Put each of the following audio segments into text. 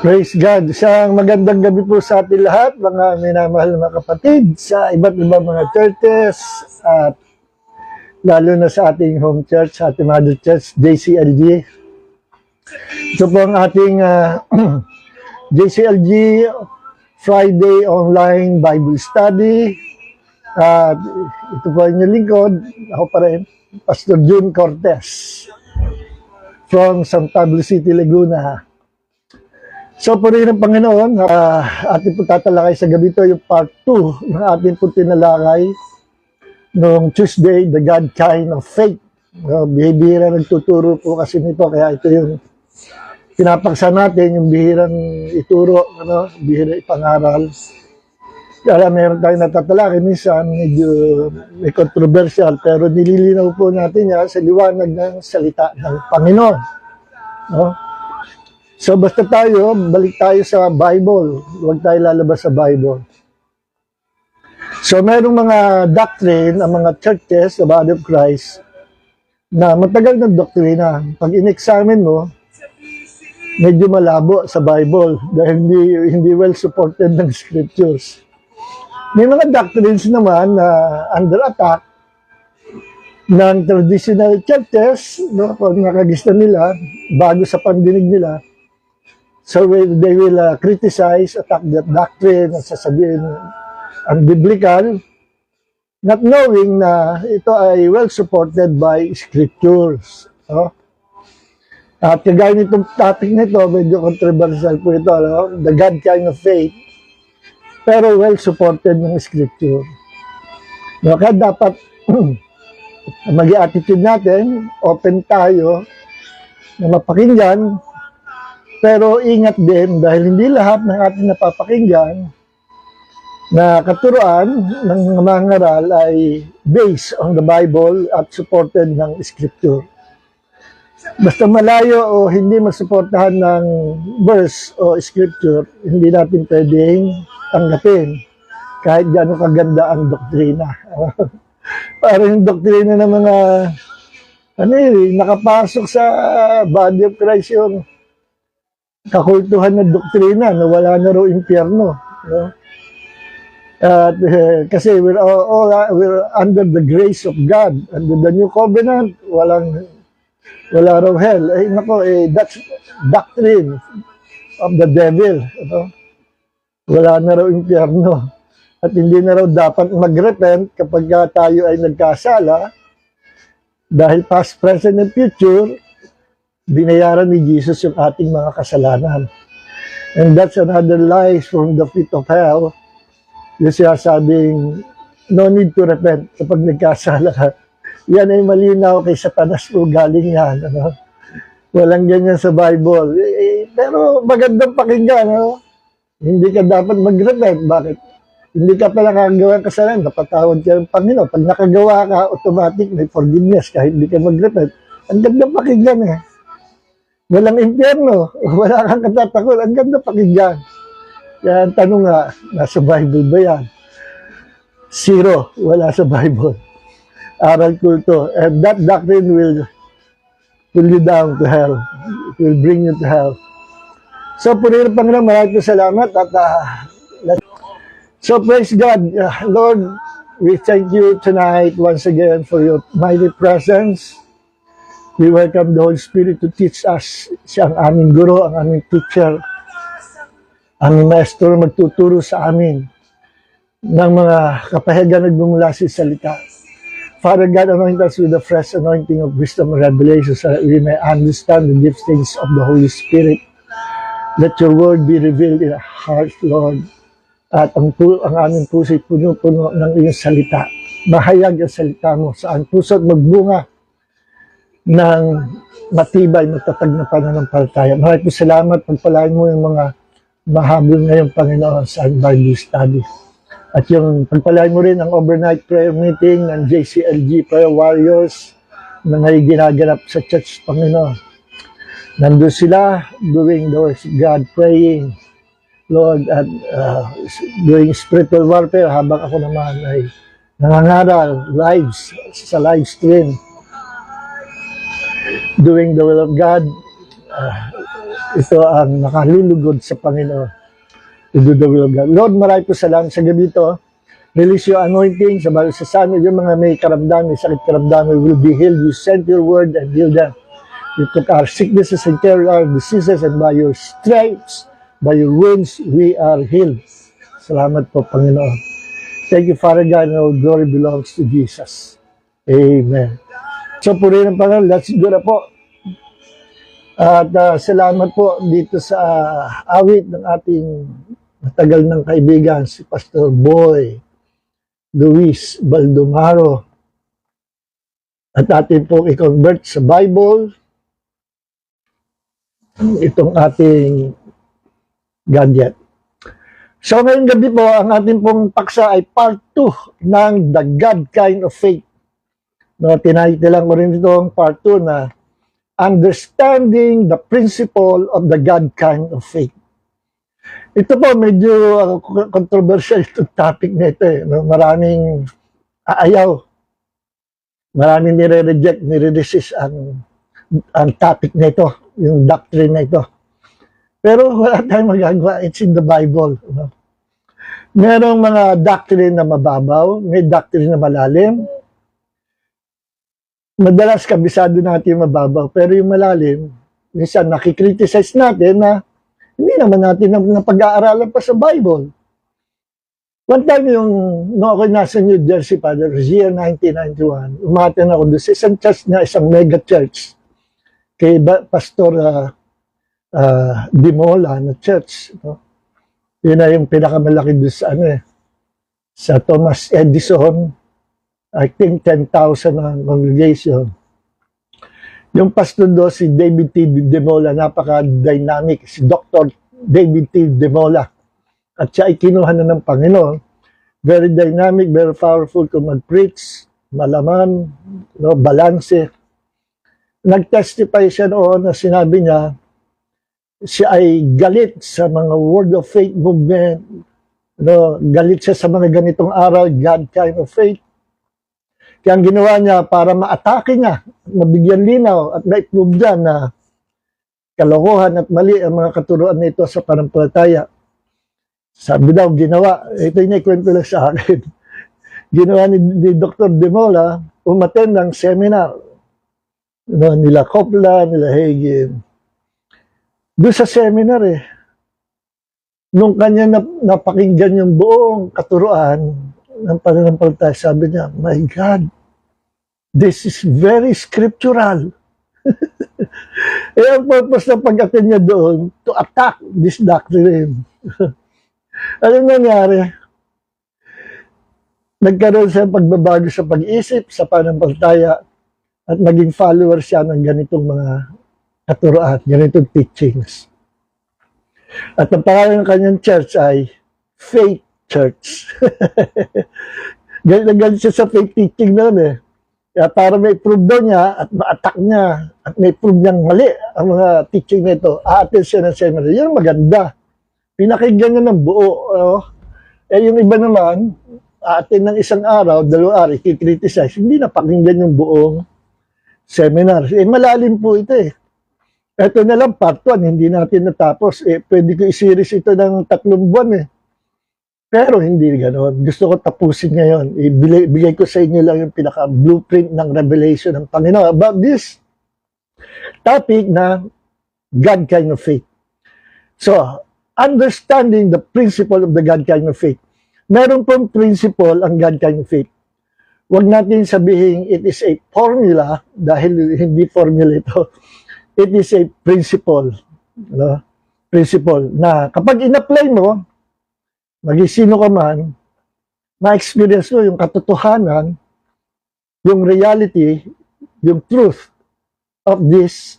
Praise God. Isang magandang gabi po sa ating lahat, mga minamahal na kapatid sa iba't ibang mga churches at lalo na sa ating home church, sa ating mother church, JCLG. Ito po ang ating JCLG Friday Online Bible Study. At ito po ang inyong lingkod, ako pa rin, Pastor June Cortez from San Pablo City, Laguna. So, po rin ng Panginoon, ating po tatalakay sa gabi ito yung part 2 ng ating po tinalakay noong Tuesday, The God Kind of Faith. Bihira nagtuturo po kasi nito, kaya ito yung pinapaksa natin, yung bihirang ituro, bihira ipangaral. Kaya meron tayong natatalakay, minsan medyo may controversial, pero nililinaw po natin yan sa liwanag ng salita ng Panginoon. No? So basta tayo, balik tayo sa Bible. Huwag tayo lalabas sa Bible. So merong mga doctrine, ang mga churches, the body of Christ, na matagal ng doktrina. Pag in-examine mo, medyo malabo sa Bible dahil hindi well supported ng scriptures. May mga doctrines naman na under attack ng traditional churches, no, kung nakagistan nila, bago sa pandinig nila. So they will criticize, attack that doctrine, at sasabihin ang biblical, not knowing na ito ay well supported by scriptures. No? At kagaya nitong topic nito, medyo controversial po ito, no? The God Kind of Faith, pero well supported ng scripture. No? Kaya dapat mag-attitude natin, open tayo na mapakinggan. Pero ingat din dahil hindi lahat ng ating napapakinggan na katuruan ng mga ngaral ay based on the Bible at supported ng Scripture. Basta malayo o hindi masuportahan ng verse o Scripture, hindi natin pwedeng tanggapin kahit gaano kaganda ang doktrina. Parang yung doktrina ng mga nakapasok sa body of Christ yung kakultuhan na doktrina na wala na raw impyerno. No? At kasi we're under the grace of God. Under the new covenant, wala raw hell. That's doctrine of the devil. No? Wala na raw impyerno. At hindi na raw dapat mag-repent kapag tayo ay nagkasala dahil past, present, and future, binayaran ni Jesus yung ating mga kasalanan. And that's another lie from the pit of hell. Yung siya sabing, no need to repent kapag nagkasala ka. Yan ay malinaw kay Satanas po galing yan. Ano? Walang ganyan sa Bible. Pero magandang pakinggan. Ano? Hindi ka dapat mag-repent. Bakit? Hindi ka pala nakagawa ng kasalanan. Napatawad ka ng Panginoon. Pag nakagawa ka, automatic may forgiveness kahit hindi ka mag-repent. Ang gandang pakinggan eh. Walang impyerno, wala kang katatakot, ang ganda pakinggan. Kaya ang tanong nga, nasa Bible ba yan? Zero, wala sa Bible. Aral kulto. And that doctrine will pull you down to hell. It will bring you to hell. So, purihin Panginoon, maraming salamat. At, so, praise God. Lord, we thank you tonight once again for your mighty presence. We welcome the Holy Spirit to teach us. Siya ang aming guro, ang aming teacher, aming maestro magtuturo sa amin ng mga kapahigan nagmumula sa salita. Father God, anoint us with the fresh anointing of wisdom and revelation so that we may understand the deep things of the Holy Spirit. Let your word be revealed in our hearts, Lord. At ang aming puso'y puno-puno ng iyong salita. Mahayag ang salita mo sa ang puso't magbunga ng matibay, matatag na pananampalataya. Maraming po salamat. Pagpalain mo yung mga mahabol ngayong Panginoon sa Bible study. At yung pagpalain mo rin ang overnight prayer meeting ng JCLG Prayer Warriors na ngayon ginaganap sa church, Panginoon. Nandun sila doing the works of God, praying, Lord, at doing spiritual warfare habang ako naman ay nangangaral lives sa live stream. Doing the will of God, ito ang nakalulugod sa Panginoon. To do the will of God. Lord, marami po salamat sa gabi ito. Release your anointing sa bawat sa amin. Yung mga may karamdaman, may sakit karamdaman will be healed. You sent your word and heal them. You took our sicknesses and carried our diseases, and by your stripes, by your wounds, we are healed. Salamat po, Panginoon. Thank you, Father God, and all glory belongs to Jesus. Amen. So, purihin ang Panginoon. Let's go na po. At salamat po dito sa awit ng ating matagal ng kaibigan, si Pastor Boy Luis Baldomaro. At atin pong i-convert sa Bible itong ating gadget. So ngayong gabi po, ang ating pong paksa ay part 2 ng The God Kind of Faith. No, tinaytilan ko rin itong part 2 na Understanding the Principle of the God Kind of Faith. Ito po, medyo controversial itong topic na ito. No? Maraming aayaw. Maraming nire-reject, nire-resist ang topic na ito, yung doctrine na ito. Pero wala tayong magagawa. It's in the Bible. No? Merong mga doctrine na mababaw, may doctrine na malalim. Madalas kabisado natin yung mababaw, pero yung malalim, minsan nakikriticize natin na hindi naman natin napag-aaralan pa sa Bible. One time nung ako nasa New Jersey, Father, year 1991, umaten ako doon sa isang church na isang mega church kay Pastor Dimola na church. No? Yun na yung pinakamalaki doon sa, sa Thomas Edison. I think 10,000 ang congregation. Yung pastor do, si David T. Demola, napaka-dynamic. Si Dr. David T. Demola. At siya ay kinuha na ng Panginoon. Very dynamic, very powerful kung mag-preach, malaman, no, balanse. Nag-testify siya noon na sinabi niya, siya ay galit sa mga Word of Faith movement. No, galit siya sa mga ganitong aral, God Kind of Faith. Kaya ang ginawa niya para ma-atake niya, mabigyan linaw at ma-prove dyan na kalokohan at mali ang mga katuruan nito sa panampalataya. Sabi daw, ginawa, ito yung ikwento lang sa akin. Ginawa ni Dr. Demola, umattend ng seminar. Nila Copland, nila Hagin. Doon sa seminar nung kanya napakinggan yung buong katuruan ng pananampalataya, sabi niya, my God, this is very scriptural. Ang purpose ng pag-attend niya doon, to attack this doctrine. Ano nangyari? Nagkaroon siya pagbabago sa pag-iisip, sa pananampalataya, at maging follower siya ng ganitong mga katuruan, ganitong teachings. At ang pangalan ng kanyang church ay Faith Church. Galit na galit siya sa faith teaching noon Kaya para may prove daw niya at ma-attack niya at may prove niyang mali ang mga teaching na ito, a-attend siya ng seminar. Yun maganda. Pinakinggan niya ng buo. Yung iba naman, a-attend ng isang araw, 2 araw, kikriticize. Hindi na pakinggan yung buong seminar. Malalim po ito Ito na lang, part 1, hindi natin natapos. Pwede ko i-series ito ng 3 buwan Pero hindi ganoon. Gusto ko tapusin ngayon. Ibigay ko sa inyo lang yung pinaka-blueprint ng revelation ng Panginoon about this topic na God Kind of Faith. So, understanding the principle of the God Kind of Faith. Meron pong principle ang God Kind of Faith. Huwag natin sabihin it is a formula dahil hindi formula ito. It is a principle. Principle na kapag in-apply mo, maging sino ka man, ma-experience mo yung katotohanan, yung reality, yung truth of this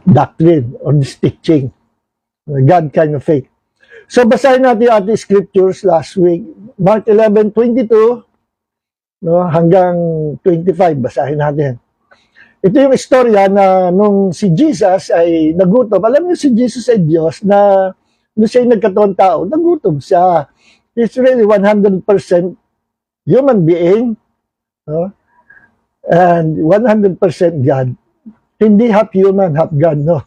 doctrine or this teaching. God Kind of Faith. So, basahin natin yung ating scriptures last week. Mark 11:22 hanggang 25. Basahin natin. Ito yung istorya na nung si Jesus ay nagutom. Alam niyo si Jesus ay Diyos na nung siya yung nagkataon tao, nagutom siya. He's really 100% human being and 100% God. Hindi half human, half God, no?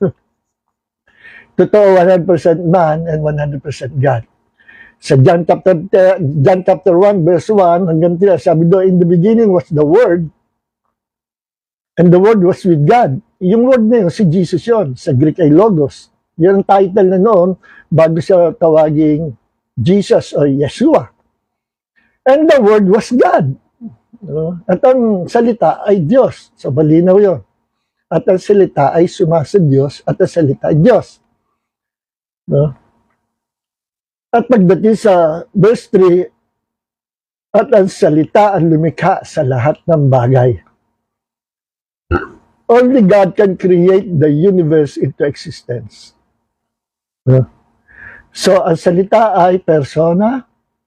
Totoo, 100% man and 100% God. Sa John chapter 1, verse 1, hanggang 3, sabi doon, in the beginning was the Word, and the Word was with God. Yung Word na yun, si Jesus yun. Sa Greek ay Logos. Yun ang title na noon, bago siya tawaging Jesus o Yeshua. And the Word was God. At ang salita ay Diyos. So, malinaw yun. At ang salita ay sumasa Diyos, at ang salita ay Diyos. At pagdating sa verse 3, at ang salita ang lumikha sa lahat ng bagay. Only God can create the universe into existence. So, ang salita ay persona,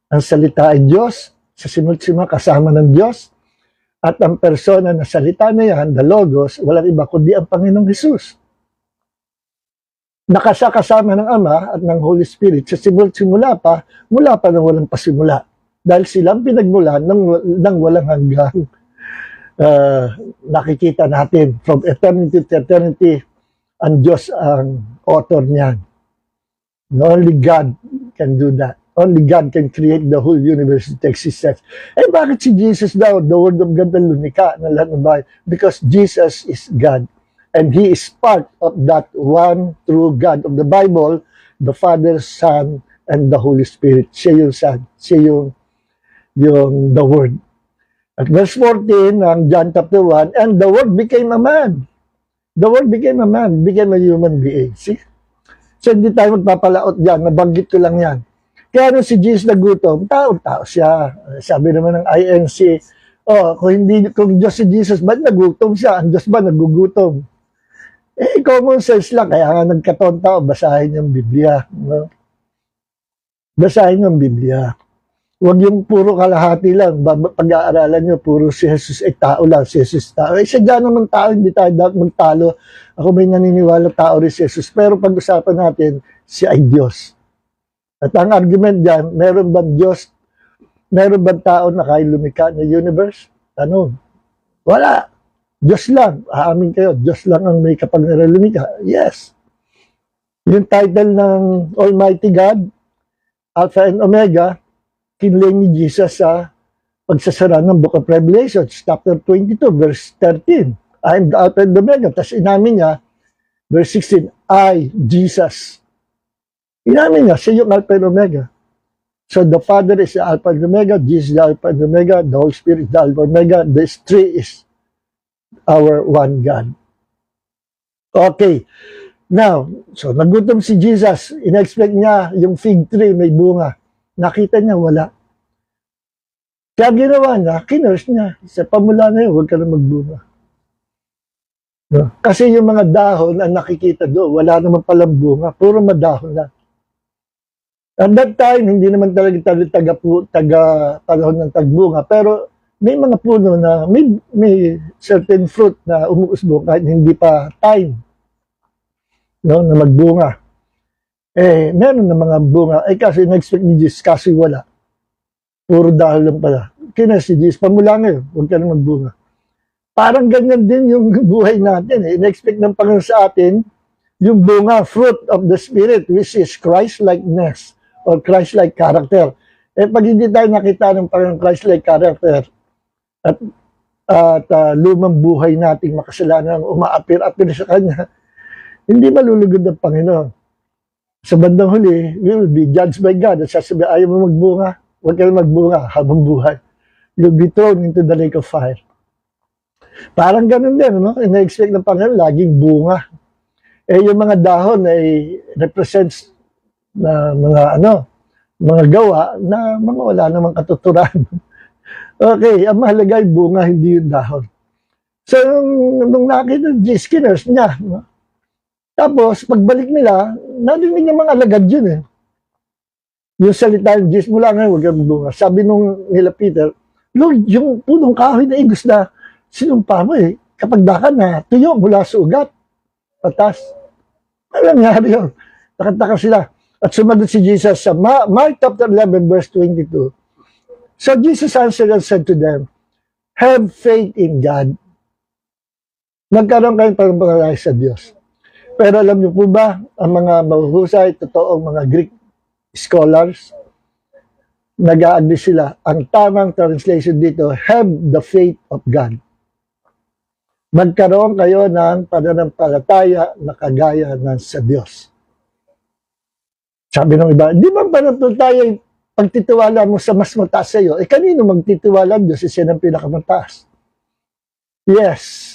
ang salita ay Diyos, sa simul-simula kasama ng Diyos, at ang persona na salita na yan, the Logos, walang iba kundi ang Panginoong Hesus. Nakasakasama ng Ama at ng Holy Spirit sa simula pa, mula pa nang walang pasimula. Dahil silang pinagmulan ng walang hanggang nakikita natin. From eternity to eternity, ang Diyos ang author niyan. Only God can do that. Only God can create the whole universe into existence. Eh bakit si Jesus daw, the Word of God ang lumikha ng lahat ng bagay? Because Jesus is God. And He is part of that one true God of the Bible, the Father, Son, and the Holy Spirit. Siya yung Son. Siya yung the Word. At verse 14 ng John chapter 1, and the Word became a man. The Word became a man, became a human being. See? So hindi tayo magpapalaot dyan, nabanggit ko lang yan. Kaya nung si Jesus nagutom, tao siya. Sabi naman ng INC, kung Diyos si Jesus, ba't nagutom siya? Ang Diyos ba nagugutom? Common sense lang, kaya nga nagkatonta, basahin yung Biblia. No? Basahin yung Biblia. Huwag yung puro kalahati lang, pag-aaralan nyo, puro si Jesus ay tao lang, si Jesus tao. Sadya naman tao, hindi tayo dapat magtalo. Ako may naniniwala tao rin si Jesus. Pero pag-usapan natin, siya ay Diyos. At ang argument dyan, meron bang tao na kaya lumikha ng universe? Tanong. Wala. Diyos lang. Aamin kayo, Diyos lang ang may kapangyarihan lumikha. Yes. Yung title ng Almighty God, Alpha and Omega, kinlaim ni Jesus sa pagsasara ng Book of Revelation, chapter 22, verse 13. I am the Alpha and Omega. Tapos inamin niya, verse 16, I, Jesus. Inamin niya, siya yung Alpha and Omega. So the Father is the Alpha and Omega, Jesus is the Alpha and Omega, the Holy Spirit is the Alpha and Omega, these three is our one God. Okay. Now, so nagutom si Jesus. In-expect niya yung fig tree may bunga. Nakita niya, wala. Kaya ginawa niya, kinurse niya. Sa pamula na yun, huwag ka na magbunga. No? Kasi yung mga dahon ang nakikita doon, wala naman palang bunga. Puro madahon na. At that time, hindi naman talaga taga panahon ng tagbunga. Pero may mga puno na may certain fruit na umuusbong kahit hindi pa time, no, na magbunga. Meron na mga bunga. Kasi na-expect ni Jesus, kasi wala. Puro dahil lang pala. Kina si Jesus, pamula ngayon, huwag ka na magbunga. Parang ganyan din yung buhay natin. Na-expect ng Panginoon sa atin, yung bunga, fruit of the Spirit, which is Christ-likeness or Christ-like character. Pag hindi tayo nakita ng Panginoon Christ-like character, at lumang buhay nating makasalanan umaapir-apir sa Kanya, hindi malulugod ang Panginoon. Sa bandang huli, we will be judged by God. At sasabi, ayaw mo magbunga, huwag kayo magbunga habang buhay. You'll be thrown into the lake of fire. Parang ganun din, no? Ina-expect ng Panginoon, laging bunga. Yung mga dahon ay represents na mga gawa na mga wala namang katuturan. Okay, ang mahalaga yung bunga, hindi yung dahon. So, nung nakita, skinners niya. No? Tapos, pagbalik nila, narinig ng mga alagad yun eh. Yung salita ng Jesus, mula ngayon, huwag kang bunga. Sabi nung nila Peter, Lord, yung punong kahoy na igos na sinumpa mo eh, kapag daka na, tuyo mula sa ugat, patas. Ano nangyari yun? Nakataka sila. At sumagot si Jesus sa Mark chapter 11, verse 22. So Jesus answered and said to them, have faith in God. Magkaroon kayong pagpapalala sa Diyos. Pero alam niyo po ba, ang mga mahuhusay, totoong mga Greek scholars, nag-a-agree sila, ang tamang translation dito, have the faith of God. Magkaroon kayo ng pananampalataya na kagaya ng sa Diyos. Sabi ng iba, di ba pananampalataya pagtitiwala mo sa mas mataas sa iyo? Eh kanino magtitiwala ang Diyos? Siya ng pinakamataas. Yes.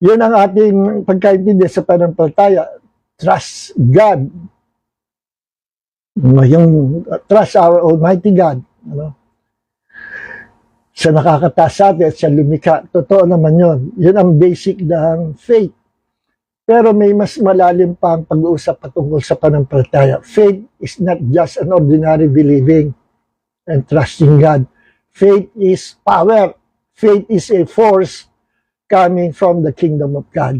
Yun ang ating pagkaintindi sa pananampalataya. Trust God. Yung trust our Almighty God. Ano? Siya nakakataas sa atin at siya lumikha. Totoo naman yun. Yun ang basic ng faith. Pero may mas malalim pang pag-uusap patungkol sa pananampalataya. Faith is not just an ordinary believing and trusting God. Faith is power. Faith is a force coming from the kingdom of God.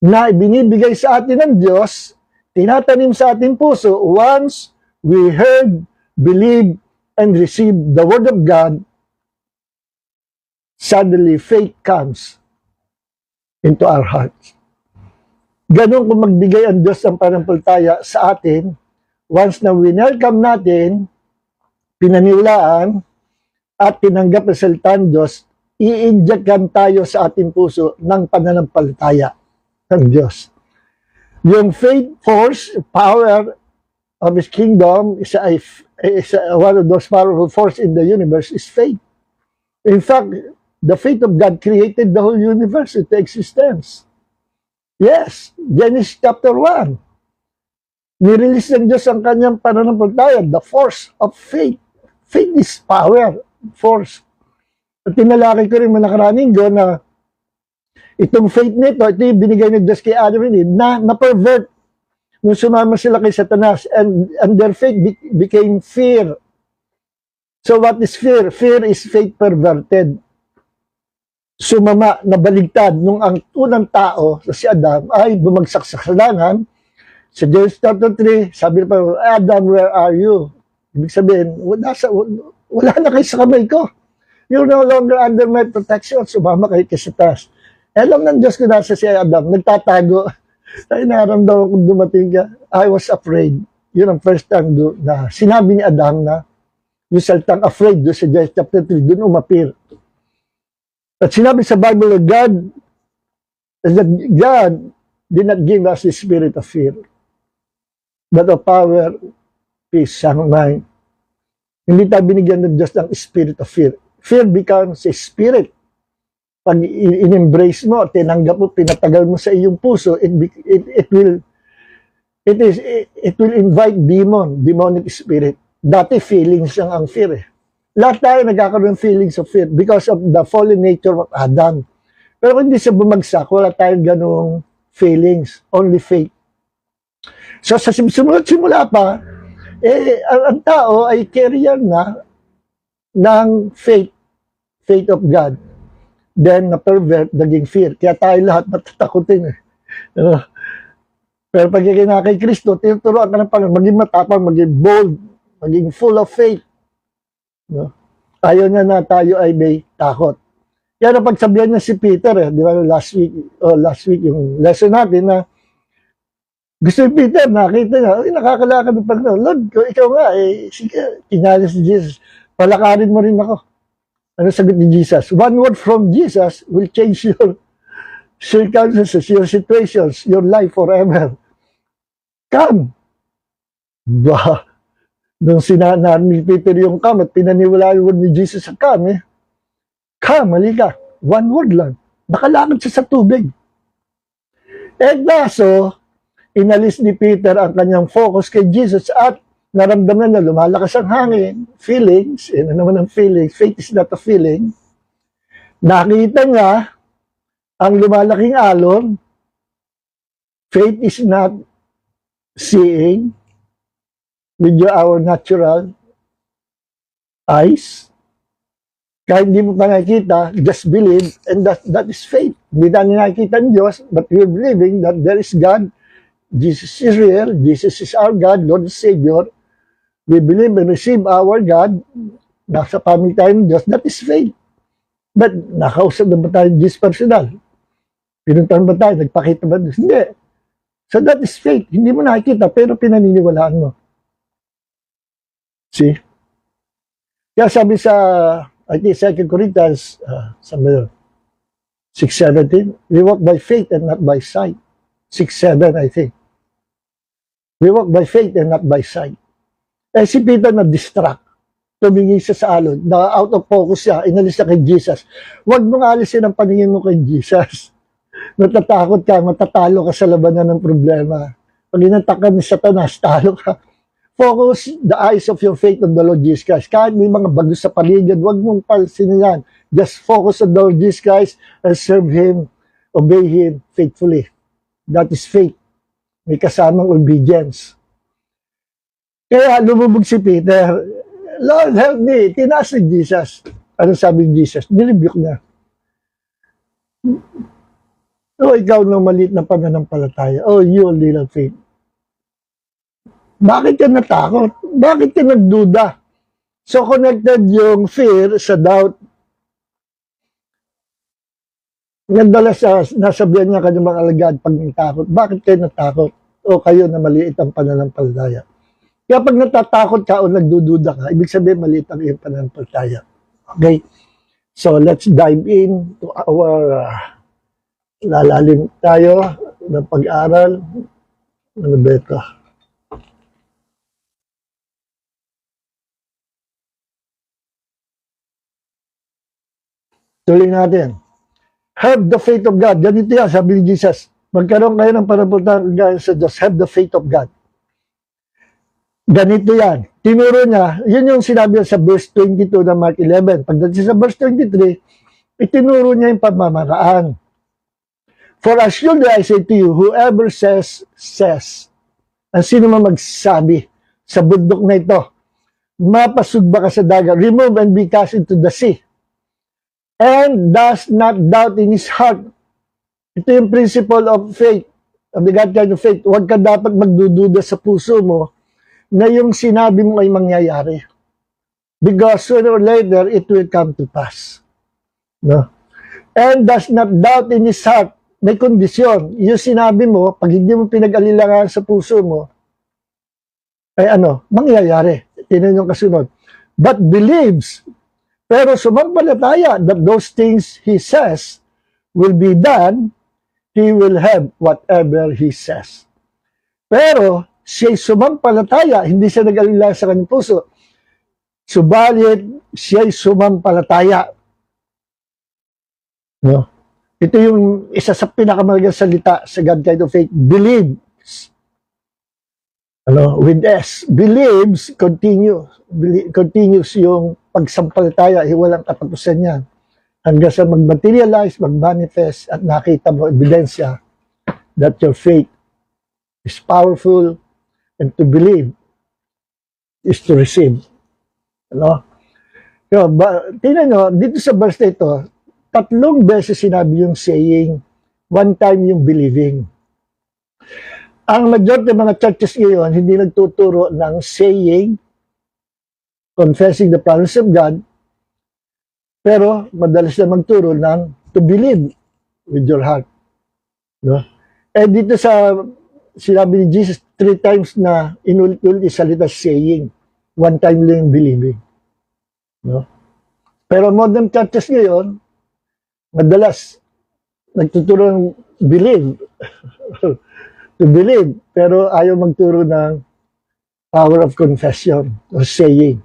Na binibigay sa atin ng Diyos, tinatanim sa ating puso once we heard, believed, and received the Word of God. Suddenly, faith comes into our hearts. Ganun kung magbigay ang Diyos ng pananampalataya sa atin, once na winelcome natin, pinaniwalaan, at tinanggap ang salita ng Diyos, i-injectan tayo sa ating puso ng pananampalataya ng Diyos. Yung faith force, power of His kingdom, is one of those powerful force in the universe is faith. In fact, the faith of God created the whole universe into existence. Yes, Genesis chapter 1. Nirelease ng Diyos ang kanyang pananampalataya, the force of faith. Faith is power, force. At tinalaki ko rin manakaraning ko na itong faith nito, ito yung binigay ng Diyos kay Adam and Eve, na pervert nung sumama sila kay Satanas, and their faith became fear. So what is fear? Fear is faith perverted. Sumama, nabaligtad nung ang unang tao, si Adam, ay bumagsak sa kasalanan. Sa Genesis chapter 3, sabi pa, Adam, where are you? Ibig sabihin, wala na kayo sa kamay ko. You're no longer under my protection. Sumama kayo kay Satanas. Alam ng Diyos ko nasa si Adam, nagtatago. Ay naramdaman kung dumating ka, I was afraid. Yun ang first time na sinabi ni Adam na yung salitang afraid doon sa Genesis chapter 3, doon umapir. At sinabi sa Bible of God, that God did not give us the spirit of fear, but of power, peace, sound mind. Hindi tayo binigyan ng Diyos ng spirit of fear. Fear becomes a spirit. Pag in-embrace mo, tinanggap mo, pinatagal mo sa iyong puso, it will invite demonic spirit. Dati feelings ang fear eh. Lahat tayo nagkakaroon ng feelings of fear because of the fallen nature of Adam. Pero kung hindi siya bumagsak, wala tayong ganong feelings, only faith. So sa simula pa, ang tao ay carrier na ng faith of God. Then na-pervert, naging fear. Kaya tayo lahat matatakutin eh. Pero pag ikinaka kay Kristo, tinuturuan ka ng Panginoon, maging matapang, maging bold, maging full of faith. No? Ayaw na tayo ay may takot. Kaya napagsabihan niya si Peter, di ba, last week yung lesson natin na gusto ni Peter, nakita niya, nakakalakad ng Panginoon. Lord, ikaw nga, sige, kinala si Jesus, palakarin mo rin ako. Ano sagot ni Jesus? One word from Jesus will change your circumstances, your situations, your life forever. Come. Bah. Nung sinanaan ni Peter yung come at pinaniwalaan yung word ni Jesus sa come, come, halika. One word lang. Nakalakad siya sa tubig. Kaso, inalis ni Peter ang kanyang focus kay Jesus at naramdaman na lumalakas ang hangin. Feelings, ano naman ang feelings? Faith is not a feeling. Nakita niya ang lumalaking alon. Faith is not seeing with our natural eyes. Kahit hindi mo pa nakikita, just believe, and that is faith. Hindi natin nakikita ng Diyos, but we're believing that there is God. Jesus is real. Jesus is our God, Lord and Savior. We believe and receive our God. Nasa pamilya tayo ng Diyos. That is faith. But nakausap na ba tayo ng Diyos personal? Pinuntahan ba tayo? Nagpakita ba Diyos? Hindi. So that is faith. Hindi mo nakikita, pero pinaniniwalaan mo. See? Kaya sabi sa, I think, 2 Corinthians, sabi yun, 6:17, we walk by faith and not by sight. 6:7, I think. We walk by faith and not by sight. Eh si Peter na-distract. Tumingin siya sa alon. Na out of focus siya. Inalis siya kay Jesus. Huwag mong alisin ang paningin mo kay Jesus. Natatakot ka, matatalo ka sa labanan ng problema. Pag inatakan ni Satanas, talo ka. Focus the eyes of your faith on the Lord Jesus Christ. Kahit may mga bagos sa paligid, huwag mong palsinin yan. Just focus on the Lord Jesus Christ and serve Him, obey Him faithfully. That is faith. May kasamang obedience. Kaya lumubog si Peter, Lord, help me. Tinaas ni Jesus. Ano sabi ni Jesus? Nirebuke niya. Oh, ikaw na maliit na pananampalataya. Oh, you little faith. Bakit ka natakot? Bakit ka nagduda? So, connected yung fear sa doubt. Nagdalas nasabihan niya kanyang mga alagad pag natakot. Bakit kayo natakot? O kayo na maliit ang pananampalataya. Kaya pag natatakot ka o nagdududa ka, ibig sabihin maliit ang iyong pananampalataya. Okay? So, let's dive in to our lalalim tayo ng pag-aaral. Ano ba ito? Tuloy natin. Have the faith of God. Ganito yan, sabi ni Jesus. Magkaroon kayo ng pananampalataya sa Diyos. Have the faith of God. Ganito yan. Tinuro niya, yun yung sinabi sa verse 22 ng Mark 11. Pagdating sa verse 23, itinuro niya yung pamamaraan. For as surely I say to you, whoever says, says. Ang sino man magsabi sa bundok na ito, mapasugba ka sa dagat, remove and be cast into the sea. And does not doubt in his heart. Ito yung principle of faith, of the God kind of faith. Huwag ka dapat magdududa sa puso mo na yung sinabi mo ay mangyayari. Because sooner or later, it will come to pass. No? And does not doubt in his heart. May kondisyon. Yung sinabi mo, pag hindi mo pinag-alilangan sa puso mo, ay mangyayari. Tinan yung kasunod. But believes. Pero sumampalataya that those things he says will be done, he will have whatever he says. Pero siya'y sumampalataya, hindi siya nag-alala sa kanyang puso. Subalit, siya'y sumampalataya. No? Ito yung isa sa pinakamalagang salita sa God kind of faith. Believes. With S. Believes, continues yung pagsampalataya, walang katapusan yan. Hanggang sa mag-materialize, mag-manifest, at nakita mo ebidensya that your faith is powerful, and to believe is to receive. Tingnan nyo, dito sa verse na ito, 3 beses sinabi yung saying, 1 time yung believing. Ang majority ng mga churches ngayon, hindi nagtuturo ng saying, confessing the promise of God, pero madalas na magturo ng to believe with your heart. No? Eh dito sa sinabi ni Jesus 3 times na inulit-ulit yung salita saying, 1 time lang yung believing. No? Pero modern churches ngayon, madalas nagtuturo ng believe, to believe, pero ayaw magturo ng power of confession or saying.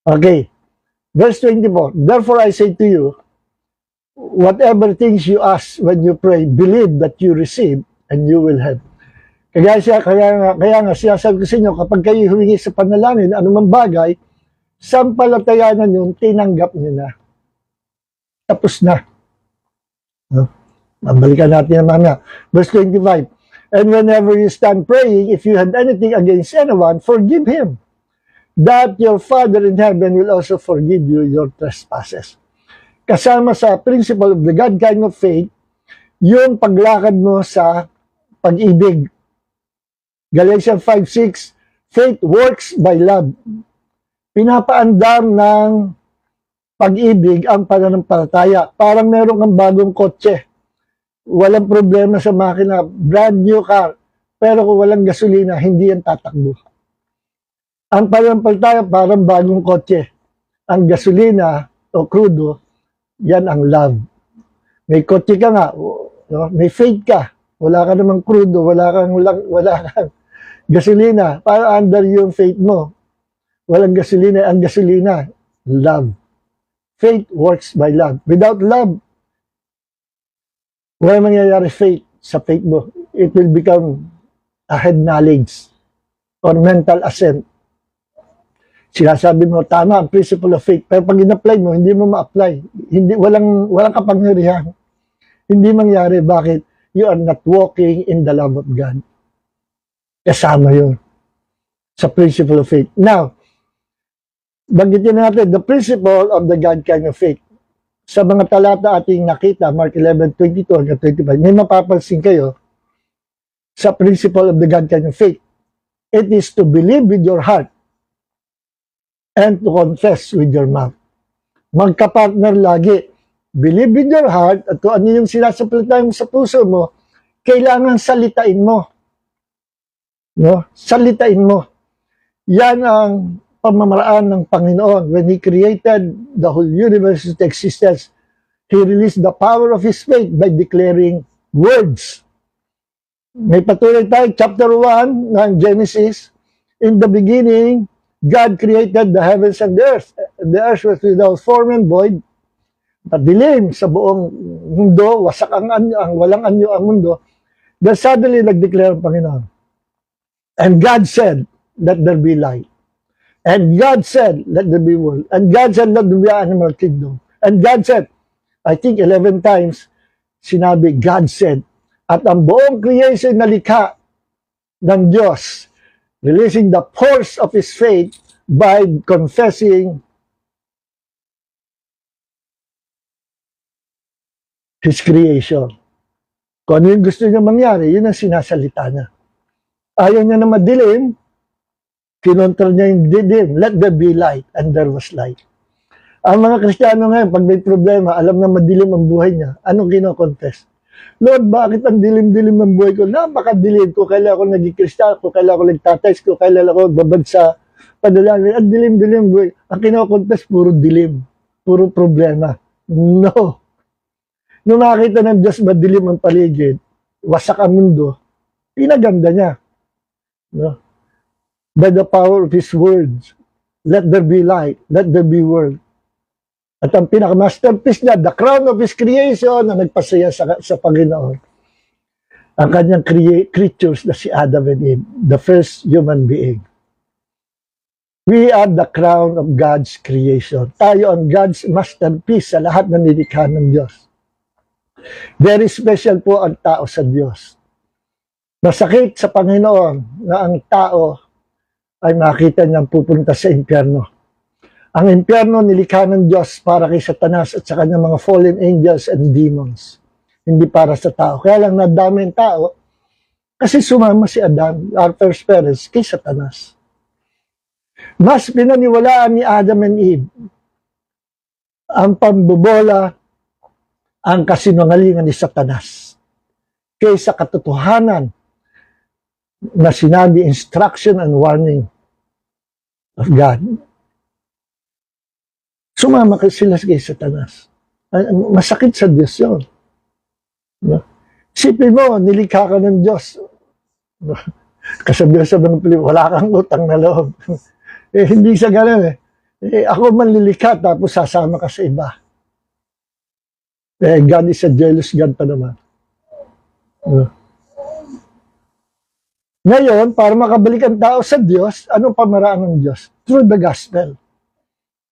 Okay. Verse 24, therefore I say to you, whatever things you ask when you pray, believe that you receive and you will have. Kaya nga sinasabi ko sa inyo, kapag kayo humingi sa panalangin, anumang bagay, sampalatayanan yung tinanggap niyo na. Tapos na. No? Mabalikan natin naman na. Verse 25, and whenever you stand praying, if you have anything against anyone, forgive him, that your Father in heaven will also forgive you your trespasses. Kasama sa principle of the God kind of faith, yung paglakad mo sa pag-ibig. Galatians 5:6, faith works by love. Pinapaandar ng pag-ibig ang pananampalataya. Parang meron kang bagong kotse. walang problema sa makina, brand new car, pero kung walang gasolina, hindi yan tatakbo. Ang panampalataya parang bagong kotse. Ang gasolina o crudo, yan ang love. May kotse ka nga, no? May faith ka, wala ka namang crudo, wala kang gasolina, para under yung faith mo. Walang gasolina, ang gasolina, love. Faith works by love. Without love, wala mangyayari faith sa faith mo. It will become a head knowledge or mental assent. Sinasabi mo, tama ang principle of faith. Pero pag in-apply mo, hindi mo ma-apply. Walang kapangyarihan. Hindi mangyari. Bakit? You are not walking in the love of God. Kasama yun sa principle of faith. Now, banggitin natin the principle of the God kind of faith. Sa mga talata ating nakita, Mark 11:22 hanggang 25, may mapapansin kayo sa principle of the God kind of faith. It is to believe with your heart and to confess with your mouth. Magkapartner lagi. Believe with your heart at kung ano yung sinasapilitan mo sa puso mo, kailangan salitain mo. No? Salitain mo. Yan ang pamamaraan ng Panginoon. When He created the whole universe into existence, He released the power of His faith by declaring words. May patuloy tayo, chapter 1 ng Genesis. In the beginning, God created the heavens and the earth. The earth was without form and void. Madilim sa buong mundo, wasak ang walang anyo ang mundo. Then suddenly, nag-declare ang Panginoon. And God said, let there be light. And God said, let there be world. And God said, let there be animal kingdom. And God said, I think 11 times, sinabi, God said. At ang buong creation na likha ng Diyos, releasing the force of His faith by confessing His creation. Kung ano yung gusto niya mangyari, yun ang sinasalita niya. Ayaw niya na madilim, kinontrol niya yung dilim. Let there be light, and there was light. Ang mga Kristiyano ngayon, pag may problema, alam na madilim ang buhay niya. Anong kino-confess? Lord, bakit ang dilim-dilim ng buhay ko? Napakadilim ko. Kailan ako naging Kristiyano ko, kailan ako nagtatext ko, kailan ako babad sa padalangin. Ang dilim-dilim buhay. Ang kino-confess, puro dilim. Puro problema. No. Nung nakita ng Diyos madilim ang paligid, wasak ang mundo, pinaganda niya. No? By the power of His words, let there be light, let there be world. At ang pinaka-masterpiece niya, the crown of His creation, na nagpasaya sa Panginoon. Ang kanyang creatures na si Adam and Eve, the first human being. We are the crown of God's creation. Tayo ang God's masterpiece sa lahat ng nilikha ng Diyos. Very special po ang tao sa Diyos. Masakit sa Panginoon na ang tao ay makita niyang pupunta sa impyerno. Ang impyerno nilikha ng Diyos para kay Satanas at sa kanyang mga fallen angels and demons. Hindi para sa tao. Kaya lang nadami ang tao kasi sumama si Adam, our first parents, kay Satanas. Mas pinaniwalaan ni Adam and Eve ang pambobola, ang kasinungalingan ni Satanas kaysa katotohanan na sinabi, instruction and warning of God. Sumama sila kay Satanas. Masakit sa Diyos yun. Isipin mo, nilikha ka ng Diyos. Kasabihan sa mga Pilipino, wala kang utang na loob. Hindi sa ganun eh. Ako man lilikha, tapos sasama ka sa iba. God is a jealous God pa naman. Ngayon, para makabalik ang tao sa Diyos, anong pamaraan ng Diyos? Through the gospel.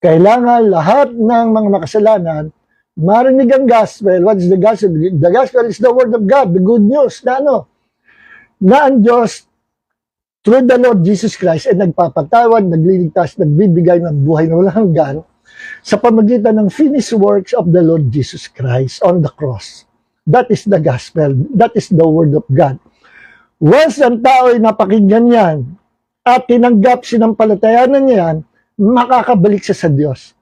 Kailangan lahat ng mga makasalanan marinig ang gospel. What is the gospel? The gospel is the word of God, the good news na ang Diyos through the Lord Jesus Christ ay nagpapatawad, nagliligtas, nagbibigay ng buhay na walang hanggan sa pamagitan ng finished works of the Lord Jesus Christ on the cross. That is the gospel. That is the word of God. Once ang tao ay napakinggan yan at tinanggap sinampalatayanan niya yan, makakabalik siya sa Diyos.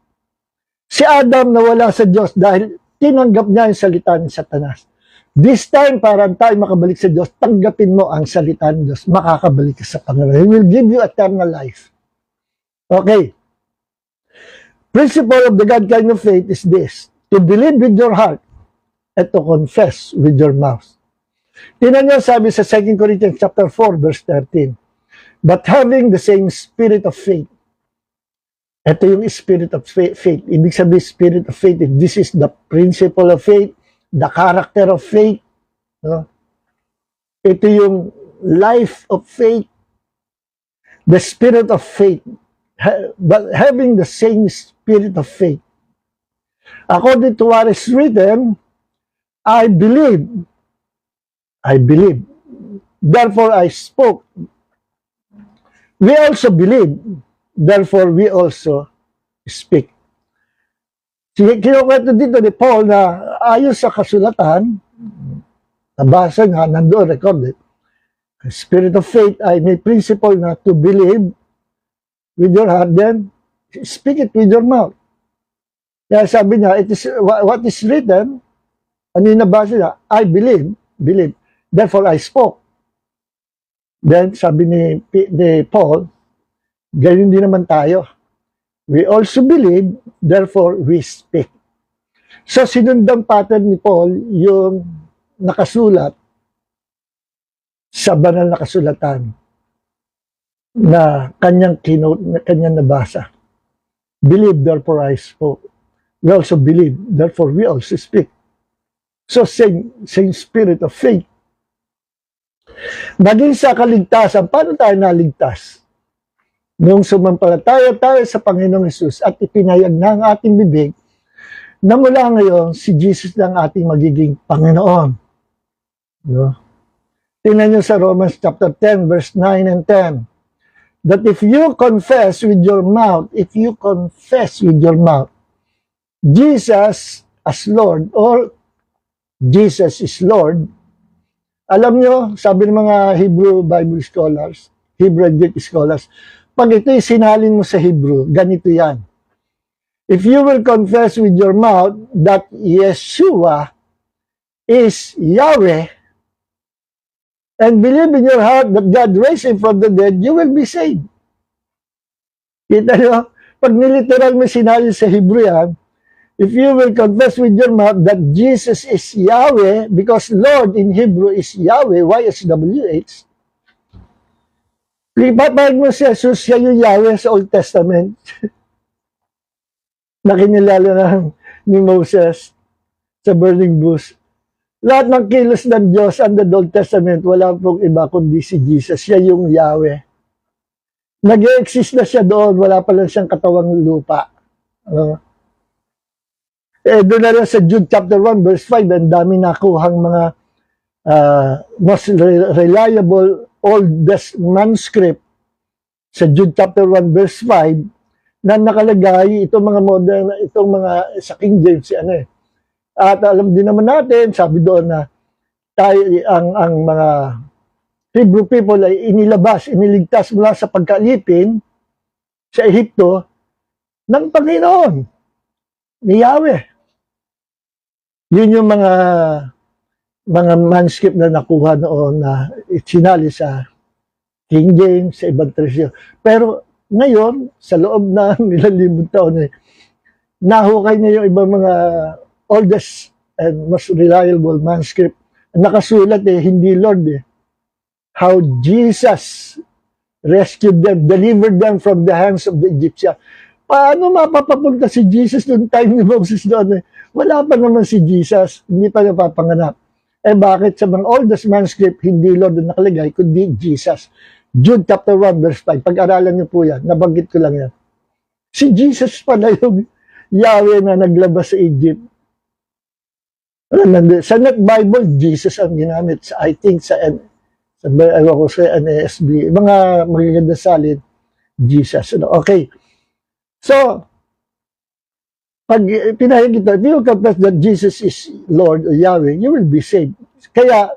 Si Adam nawala sa Diyos dahil tinanggap niya yung salita ni Satanas. This time, para tayo makabalik sa Diyos, tanggapin mo ang salita ng Diyos, makakabalik ka sa Panginoon. He will give you eternal life. Okay. Principle of the God kind of faith is this: to believe with your heart and to confess with your mouth. Tingnan niyo, sabi sa 2 Corinthians chapter 4, verse 13. But having the same spirit of faith. Ito yung spirit of faith. Ibig sabihin, spirit of faith. This is the principle of faith, the character of faith. No? Ito yung life of faith, the spirit of faith. But having the same spirit of faith. According to what is written, I believe, therefore I spoke. We also believe, therefore we also speak. Kinukwento dito ni Paul na ayon sa kasulatan, nabasa nga, nandoon recorded, spirit of faith ay may principle na to believe with your heart, then speak it with your mouth. Kaya sabi niya, it is what is written, ano yung nabasa niya? I believe, therefore I spoke. Then sabi ni Paul, ganyan din naman tayo. We also believe, therefore we speak. So sinundang pattern ni Paul yung nakasulat sa banal na kasulatan na kanyang nabasa. Believe, therefore I spoke. We also believe, therefore we also speak. So same spirit of faith. Naging sa kaligtasan, paano tayo naligtas? Nung sumampalataya tayo sa Panginoong Hesus at ipinayag na ang ating bibig, na mula ngayon, si Jesus na ang ating magiging Panginoon. No? Tingnan nyo sa Romans chapter 10, verse 9 and 10. That if you confess with your mouth, Jesus as Lord, or Jesus is Lord, alam nyo, sabi ng mga Hebrew Bible scholars, Hebrew and Greek scholars, pag ito'y sinalin mo sa Hebrew, ganito yan. If you will confess with your mouth that Yeshua is Yahweh, and believe in your heart that God raised him from the dead, you will be saved. Kita nyo? Pag niliteral mo sinalin sa Hebrew yan, if you will confess with your mouth that Jesus is Yahweh, because Lord in Hebrew is Yahweh, YHWH, ipapahig mo si Jesus, siya yung Yahweh sa Old Testament. Na kinilala ni Moses sa burning bush. Lahat ng kilos ng Diyos under the Old Testament, wala pong iba kundi si Jesus. Siya yung Yahweh. Nag-exist na siya doon, wala pa lang siyang katawang lupa. Doon na rin sa Jude chapter 1 verse 5, ang dami nakuhang mga most reliable oldest manuscript sa Jude chapter 1 verse 5 na nakalagay itong mga modern, itong mga sa King James, At alam din naman natin, sabi doon na tayo, ang mga Hebrew people ay iniligtas mula sa pagkalipin sa Ehipto ng Panginoon, ni Yahweh. Yun yung mga manuscript na nakuha noon na itinali sa King James, sa ibang tradisyon. Pero ngayon, sa loob na nilang libong taon, nahukay na yung ibang mga oldest and most reliable manuscript. Nakasulat hindi Lord how Jesus rescued them, delivered them from the hands of the Egyptians. Paano mapapapunta si Jesus noong time ni Moses doon? Wala pa naman si Jesus, hindi pa napapanganap. Bakit sa mga oldest manuscript, hindi Lord na nakalagay, kundi Jesus. Jude chapter 1 verse 5, pag-aralan niyo po yan, nabanggit ko lang yan. Si Jesus pala yung Yahweh na naglabas sa Egypt. Sa Net Bible, Jesus ang ginamit. I think sa NASB, mga magaganda salin, Jesus. Okay. So, pag pinahig ito, if you confess that Jesus is Lord or Yahweh, you will be saved. Kaya,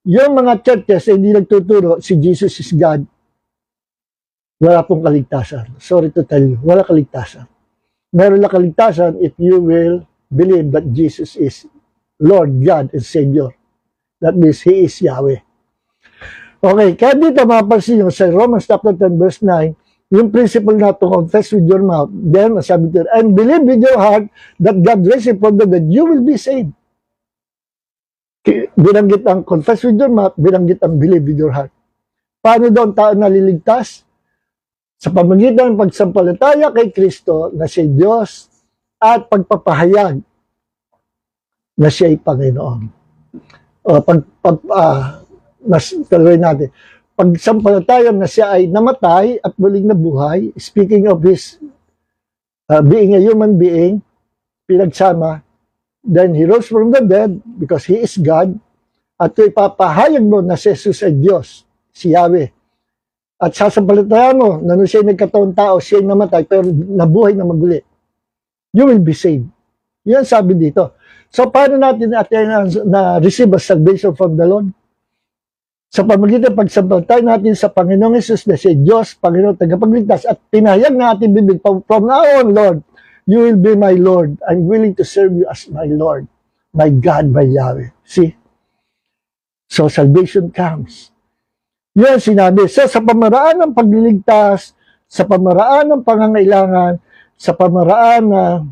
yung mga churches hindi nagtuturo si Jesus is God, wala pong kaligtasan. Sorry to tell you, wala kaligtasan. Meron lang kaligtasan if you will believe that Jesus is Lord, God, and Savior. That means He is Yahweh. Okay, kaya dito mapapansin nyo sa Romans chapter 10 verse 9, yung principle na to confess with your mouth, then sabi dito, and believe with your heart that God raised Him from the dead, you will be saved. Binanggit ang confess with your mouth, binanggit ang believe with your heart. Paano daw ang tao naliligtas? Sa pamagitan ng pagsampalataya kay Kristo na siya Diyos at pagpapahayag na siya ay Panginoon. Tuloy natin. Pagsampalataya na siya ay namatay at muling nabuhay, speaking of His being a human being, pinagsama, then He rose from the dead because He is God, at ipapahayag mo na si Jesus ay Diyos, si Yahweh. At sasampalataya mo na nung siya nagkataon tao, siya namatay, pero nabuhay na maguli. You will be saved. Yan sabi dito. So, paano natin na-receive a salvation from the Lord? Sa pamagitan pagsampalataya natin sa Panginoong Jesus na siya Diyos, Panginoon, tagapagligtas, at pinahayag na ating bibig, from now on, Lord, you will be my Lord. I'm willing to serve you as my Lord, my God, my Yahweh. See? So, salvation comes. Yan sinabi. So, sa pamaraan ng pagliligtas, sa pamaraan ng pangangailangan, sa pamaraan na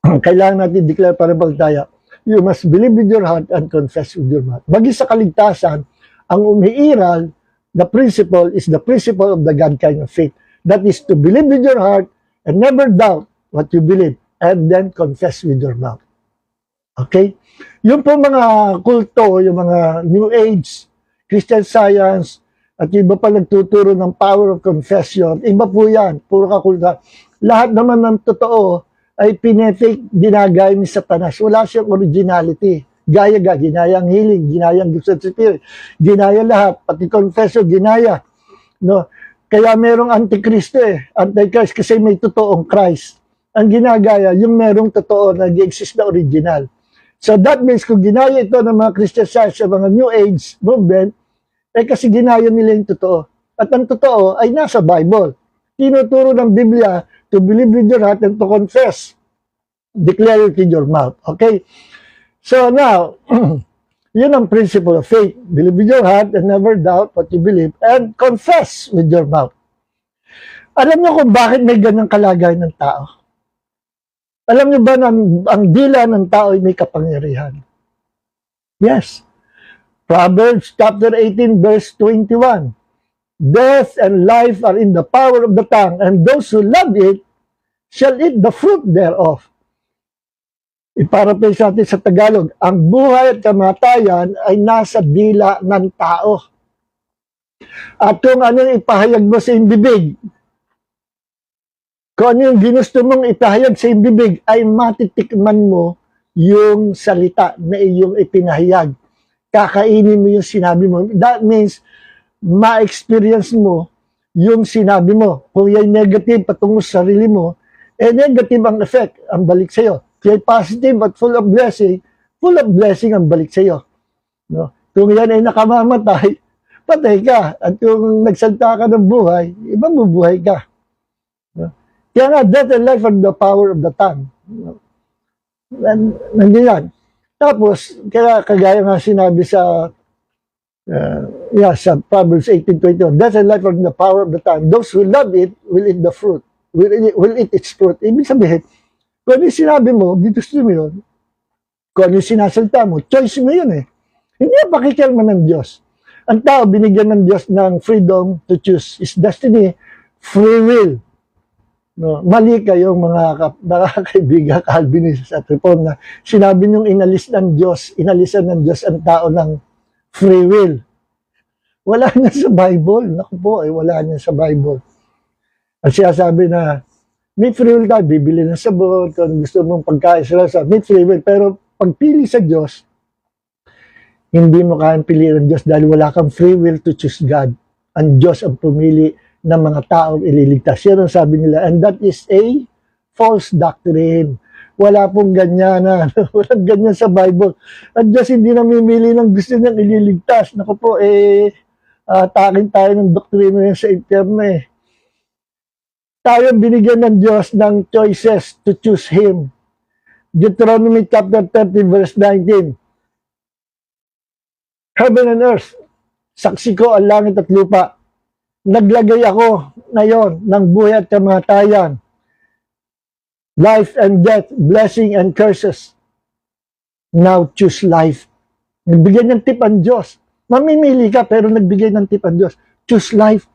kailangan natin declare para magtaya, you must believe with your heart and confess with your mouth. Bagay sa kaligtasan, ang umiiral na principle is the principle of the God kind of faith. That is to believe with your heart and never doubt what you believe and then confess with your mouth. Okay? Yung po mga kulto, yung mga New Age, Christian Science, at iba pa nagtuturo ng power of confession, iba po yan, puro kakulta. Lahat naman ng totoo ay pinefake, ginagaya ni Satanas. Wala siyang originality. Ginaya ang healing, ginaya ang gifts of spirit, ginaya lahat, pati confession, ginaya. No? Kaya merong antikristo Antichrist kasi may totoong Christ. Ang ginagaya, yung merong totoo na nag-exist na original. So that means kung ginaya ito ng mga Christian Science, mga New Age movement, kasi ginaya nila yung totoo. At ang totoo ay nasa Bible. Tinuturo ng Biblia to believe with your heart and to confess. Declare it with your mouth. Okay? So now, yun ang principle of faith. Believe with your heart and never doubt what you believe and confess with your mouth. Alam niyo kung bakit may ganyang kalagayan ng tao? Alam niyo ba na ang dila ng tao ay may kapangyarihan? Yes. Proverbs chapter 18 verse 21. Death and life are in the power of the tongue, and those who love it shall eat the fruit thereof. Iparaphrase natin sa Tagalog, ang buhay at kamatayan ay nasa dila ng tao. At kung anong ipahayag mo sa bibig, kung ano yung ginusto mong ipahayag sa bibig, ay matitikman mo yung salita na iyong ipinahayag. Kakainin mo yung sinabi mo. That means, ma-experience mo yung sinabi mo. Kung yan negative patungo sa sarili mo, negative ang effect, ang balik sa'yo. Kaya positive at full of blessing ang balik sa'yo. No? Kung yan ay nakamamatay, patay ka. At kung nagsalta ka ng buhay, ibang bubuhay ka. No? Kaya nga, death and life are the power of the tongue. No? Nandiyan yan. Tapos, kaya kagaya nga sinabi sa sa Proverbs 18:21, death and life are in the power of the tongue. Those who love it will eat the fruit, will eat its fruit. Ibig sabihin, kung ano yung sinabi mo, gusto mo yun. Kung ano yung sinasalta mo, choice mo yun Hindi ang pakikialaman ng Diyos. Ang tao, binigyan ng Diyos ng freedom to choose his destiny, free will. No, mali kayong mga kaibigan, Calvinist at Reform na sinabi niyong inalisan ng Diyos ang tao ng free will. Wala na sa Bible. Naku po, wala na sa Bible. At siya sabi na, may free will tayo, bibili ng sabon, kung gusto mong pagkain sila sa may free will. Pero pagpili sa Diyos, hindi mo kayang piliin ng Diyos dahil wala kang free will to choose God. Ang Diyos ang pumili ng mga taong ililigtas. Yan ang sabi nila. And that is a false doctrine. Wala pong ganyan walang ganyan sa Bible. At Diyos hindi namimili ng gusto niyang ililigtas. Naku po, takin tayo ng doktrina yan sa interno Tayo binigyan ng Diyos ng choices to choose Him. Deuteronomy chapter 30 verse 19. Heaven and earth, saksi ko ang langit at lupa. Naglagay ako ngayon ng buhay at kamatayan, life and death, blessing and curses. Now choose life. Nagbigay ng tip ang Diyos. Mamimili ka pero nagbigay ng tip ang Diyos. Choose life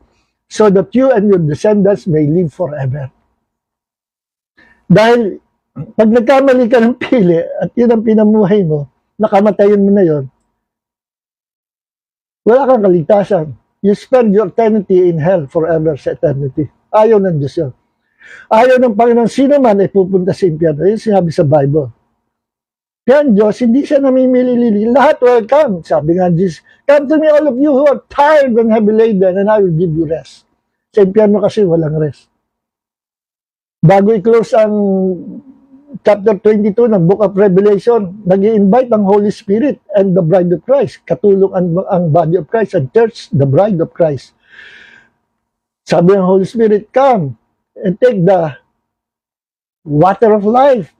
so that you and your descendants may live forever. Dahil pag nagkamali ka ng pili at yun ang pinamuhay mo, nakamatayin mo na yun, wala kang kaligtasan. You spend your eternity in hell forever sa eternity. Ayaw ng Diyos yun. Ayaw ng Panginoon, sino man ay pupunta sa impyerno. Yun sinabi sa Bible. Kaya ang Diyos, hindi siya namimili-lili. Lahat welcome. Sabi nga Jesus, come to me all of you who are tired and heavy laden and I will give you rest. Sa impyerno kasi walang rest. Bago i-close ang chapter 22 ng Book of Revelation, nag-i-invite ang Holy Spirit and the Bride of Christ. Katulong ang body of Christ and church, the Bride of Christ. Sabi ng Holy Spirit, come and take the water of life.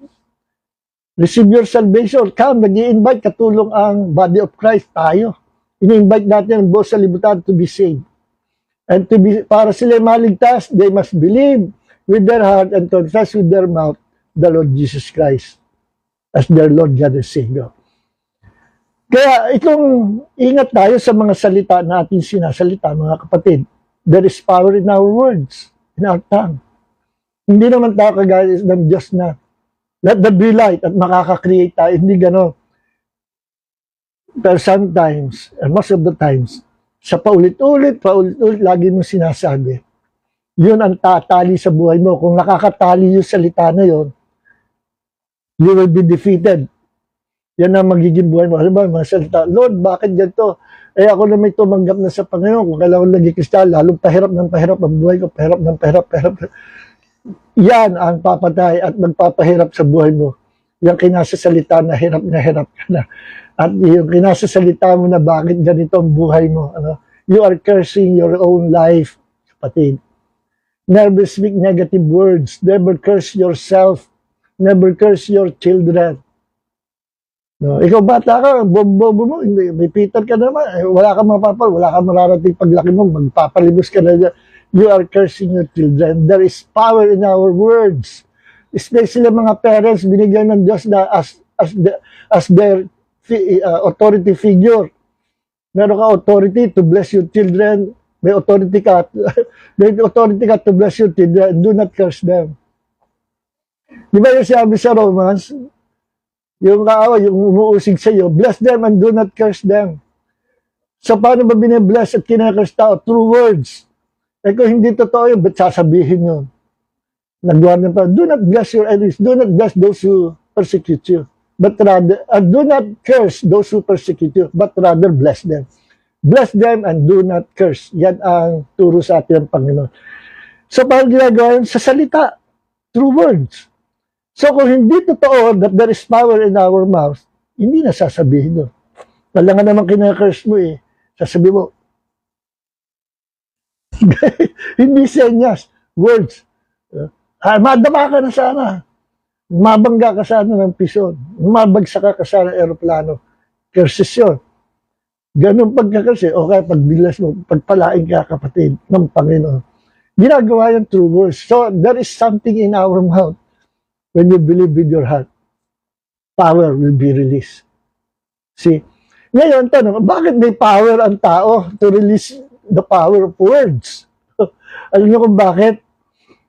Receive your salvation. Come, nag-i-invite, katulong ang body of Christ, tayo. Ini-invite natin ang buong salibutan to be saved. And to be, para sila maligtas, they must believe with their heart and confess with their mouth the Lord Jesus Christ as their Lord God and Savior. Kaya itong ingat tayo sa mga salita na ating sinasalita, mga kapatid. There is power in our words, in our tongue. Hindi naman tayo kagaya ng Diyos na let there be light at makaka-create tayo. Hindi gano'n. Pero sometimes, and most of the times, sa paulit-ulit, lagi mo sinasabi, yun ang tatali sa buhay mo. Kung nakakatali yung salita na yun, you will be defeated. Yan ang magiging buhay mo. Alam ba, mga salita, Lord, bakit ganito? Eh ako na may tumanggap na sa Panginoon. Kung kailangan naging Kristiyan, lalong pahirap ng pahirap ang buhay ko. Pahirap ng pahirap. Yan ang papatay at magpapahirap sa buhay mo. Yung kinasasalita na hirap ka na. At yung kinasasalita mo na bakit ganito ang buhay mo. Ano? You are cursing your own life, kapatid. Never speak negative words. Never curse yourself. Never curse your children. No, ikaw bata ka, bobo mo, hindi, repeater ka naman. Wala kang mapapal, wala kang mararating paglaki mo, magpapalimos ka na dyan. You are cursing your children. There is power in our words. Especially mga parents, binigyan ng Diyos na as their authority figure. Meron ka authority to bless your children. May authority ka to bless your children. Do not curse them. Di ba yung sabi sa Romans, yung kaaway, yung umuusig sa iyo, bless them and do not curse them. So paano ba binibless at kinakurse tao? Through words. Eh kung hindi totoo yun, ba't sasabihin yun? Nagwarnan pa, do not bless your enemies, do not bless those who persecute you, but rather, do not curse those who persecute you, but rather bless them. Bless them and do not curse. Yan ang turo sa atin ng Panginoon. So paano ginagawa yun? Sa salita. Through words. So kung hindi totoo that there is power in our mouth, hindi na sasabihin doon. Wala nga naman kinakurse mo eh. Sasabihin mo, hindi senyas, words. Madama ka na sana. Mabangga ka sana ng pison. Mabagsak ka sana ng aeroplano. Curses yun. Ganun pagkakurse, o kaya pagbilas mo, pagpalain ka kapatid ng Panginoon. Ginagawa yan through words. So there is something in our mouth. When you believe with your heart, power will be released. See? Ngayon, tanong, bakit may power ang tao to release the power of words? Alam niyo kung bakit?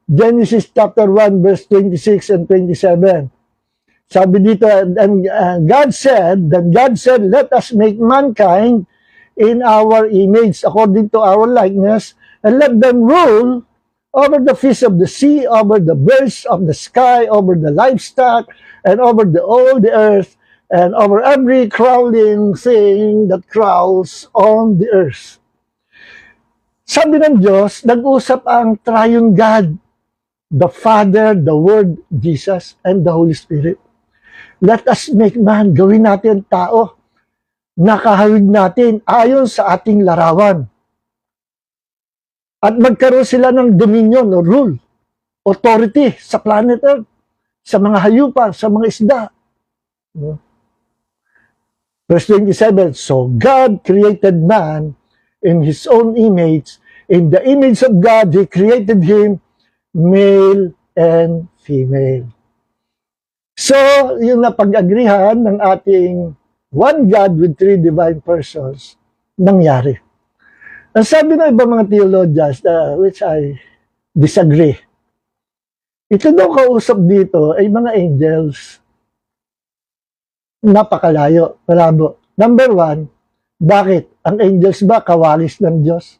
Genesis chapter 1, verse 26 and 27. Sabi dito, and God said, let us make mankind in our image, according to our likeness, and let them rule over the fish of the sea, over the birds of the sky, over the livestock, and over all the earth, and over every crawling thing that crawls on the earth. Sabi ng Diyos, nag-usap ang triune God, the Father, the Word, Jesus, and the Holy Spirit. Let us make man, gawin natin tao, nakahawig natin ayon sa ating larawan. At magkaroon sila ng dominion o rule, authority sa planet Earth, sa mga hayupa, sa mga isda. Verse 27, so God created man in His own image. In the image of God, He created him, male and female. So, yung napag-agrihan ng ating one God with three divine persons, nangyari. Ang sabi ng ibang mga theologians, which I disagree, ito daw kausap dito ay mga angels. Napakalayo, malabo. Number one, bakit? Ang angels ba kawalis ng Diyos?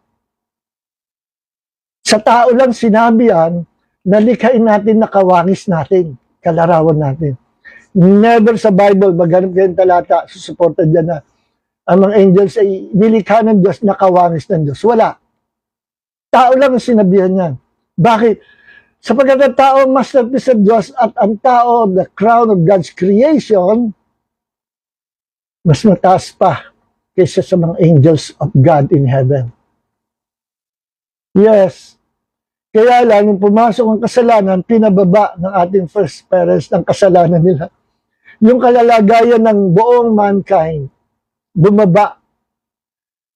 Sa tao lang sinabi yan, nalikhain natin na kawalis natin, kalarawan natin. Never sa Bible, maghanap kayong talata, susuporta dyan na ang mga angels ay nilikha ng Diyos na kawalis ng Diyos. Wala. Tao lang ang sinabihan yan. Bakit? Sapagkat ang tao ang masterpiece of Diyos at ang tao, the crown of God's creation, mas mataas pa kaysa sa mga angels of God in heaven. Yes. Kaya lang, nung pumasok ang kasalanan, pinababa ng ating first parents ng kasalanan nila. Yung kalalagayan ng buong mankind, bumaba.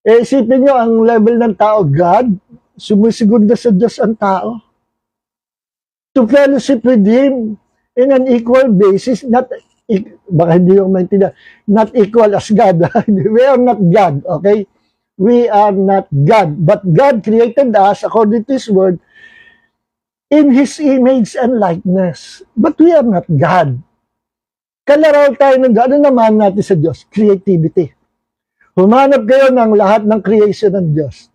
Eh, isipin nyo, ang level ng tao, God, sumusigunda sa Diyos ang tao. To fellowship with Him in an equal basis, baka hindi yung maintindihan, not equal as God. We are not God, okay? We are not God. But God created us, according to His Word, in His image and likeness. But we are not God. Kalaraw tayo ng God. Ano naman natin sa Diyos? Creativity. Humanap kayo ng lahat ng creation ng Diyos.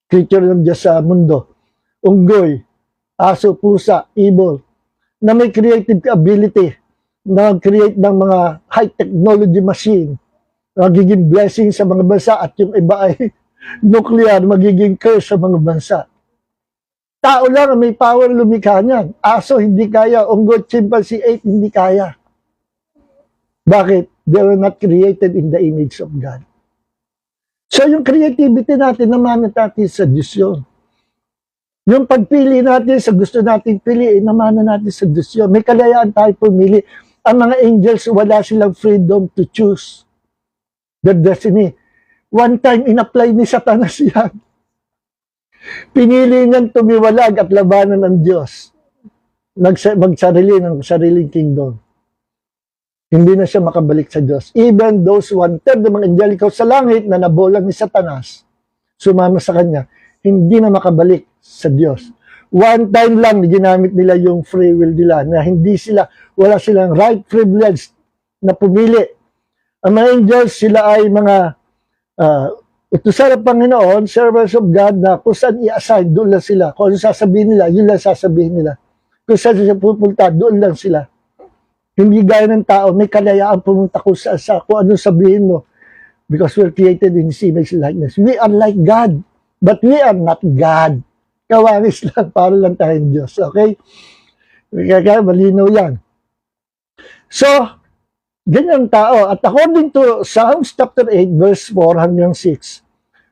Creature ng Diyos sa mundo. Unggoy, aso, pusa, ibon, na may creative ability na create ng mga high technology machine, magiging blessing sa mga bansa at yung iba ay nuclear, magiging curse sa mga bansa. Tao lang ang may power lumikha niyan. Aso hindi kaya, unggoy, chimpanzee, ape hindi kaya. Bakit? They were not created in the image of God. So yung creativity natin, namanat natin sa Diyos yun. Yung pagpili natin sa gusto nating piliin, namanat natin sa Diyos yun. May kalayaan tayo pumili. Ang mga angels, wala silang freedom to choose their destiny. One time, in-apply ni Satanas yan. Pinili niyang tumiwalag at labanan ng Diyos. Magsarili ng sariling kingdom. Hindi na siya makabalik sa Diyos. Even those one-third ng mga angeliko sa langit na nabolang ni Satanas, sumama sa kanya, hindi na makabalik sa Diyos. One time lang, ginamit nila yung free will nila, na hindi sila, wala silang right privilege na pumili. Ang mga angels, sila ay mga utusan ng Panginoon, servants of God, na kung saan i-assign, doon lang sila. Kung ano sasabihin nila, yun lang sasabihin nila. Kung saan sila pupunta, doon lang sila. Hindi gaya ng tao, may kalayaan pumunta kung sa kung ano sabihin mo. Because we're created in His image and likeness. We are like God, but we are not God. Kawanis lang, para lang tayong Diyos. Okay? Kaya malinaw yan. So, ganyan tao. At according to Psalms chapter 8, verse 4 hanggang 6,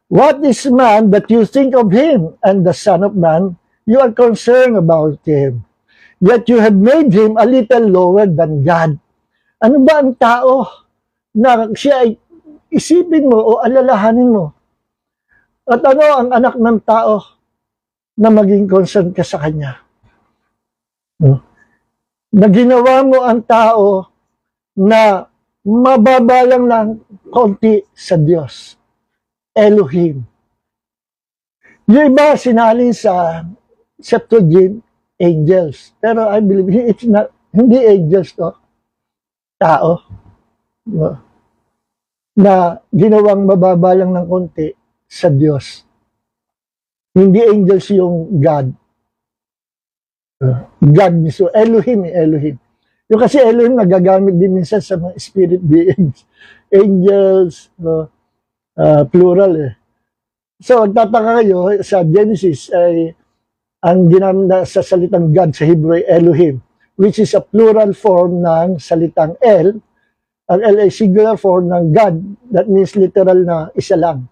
what is man that you think of him, and the Son of Man, you are concerned about him. Yet you have made him a little lower than God. Ano ba ang tao na siya ay isipin mo o alalahanin mo? At ano ang anak ng tao na maging concern ka sa kanya? Na ginawa mo ang tao na mababa lang ng konti sa Diyos. Elohim. Yung iba sinalin sa Septuagint, angels. Pero I believe it's not, hindi angels to. Tao. Na ginawang mababa lang ng konti sa Diyos. Hindi angels yung God. God mismo. Elohim, Elohim. Yung kasi Elohim nagagamit din minsan sa mga spirit beings. Angels, plural eh. So, magtataka kayo, sa Genesis ay ang ginamit sa salitang God sa Hebrew Elohim, which is a plural form ng salitang El. Ang El ay singular form ng God. That means literal na isa lang.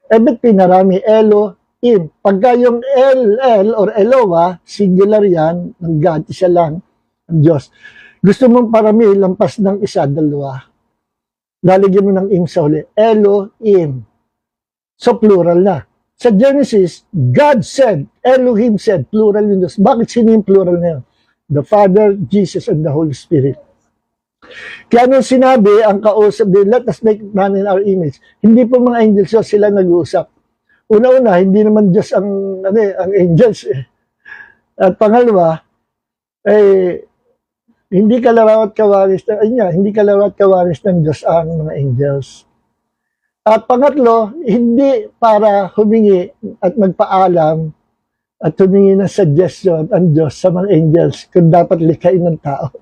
Ba't pinarami? Elohim. Pagka yung El or Eloah, singular yan ng God, isa lang ang Diyos. Gusto mong parami, lampas ng isa, dalawa. lalagyan mo ng im sa huli. Elohim. So, plural na. Sa Genesis, God said, Elohim said, plural yung Diyos. Bakit sino yung plural na yun? The Father, Jesus, and the Holy Spirit. Kaya nung sinabi, ang kausap din, let us make man in our image. Hindi po mga angels yun, sila nag-uusap. Una-una, hindi naman Diyos ang angels. At pangalawa, hindi kalaraw at kawaris ng Diyos ang mga angels. At pangatlo, hindi para humingi at magpaalam at humingi ng suggestion ang Diyos sa mga angels kung dapat likhain ng tao.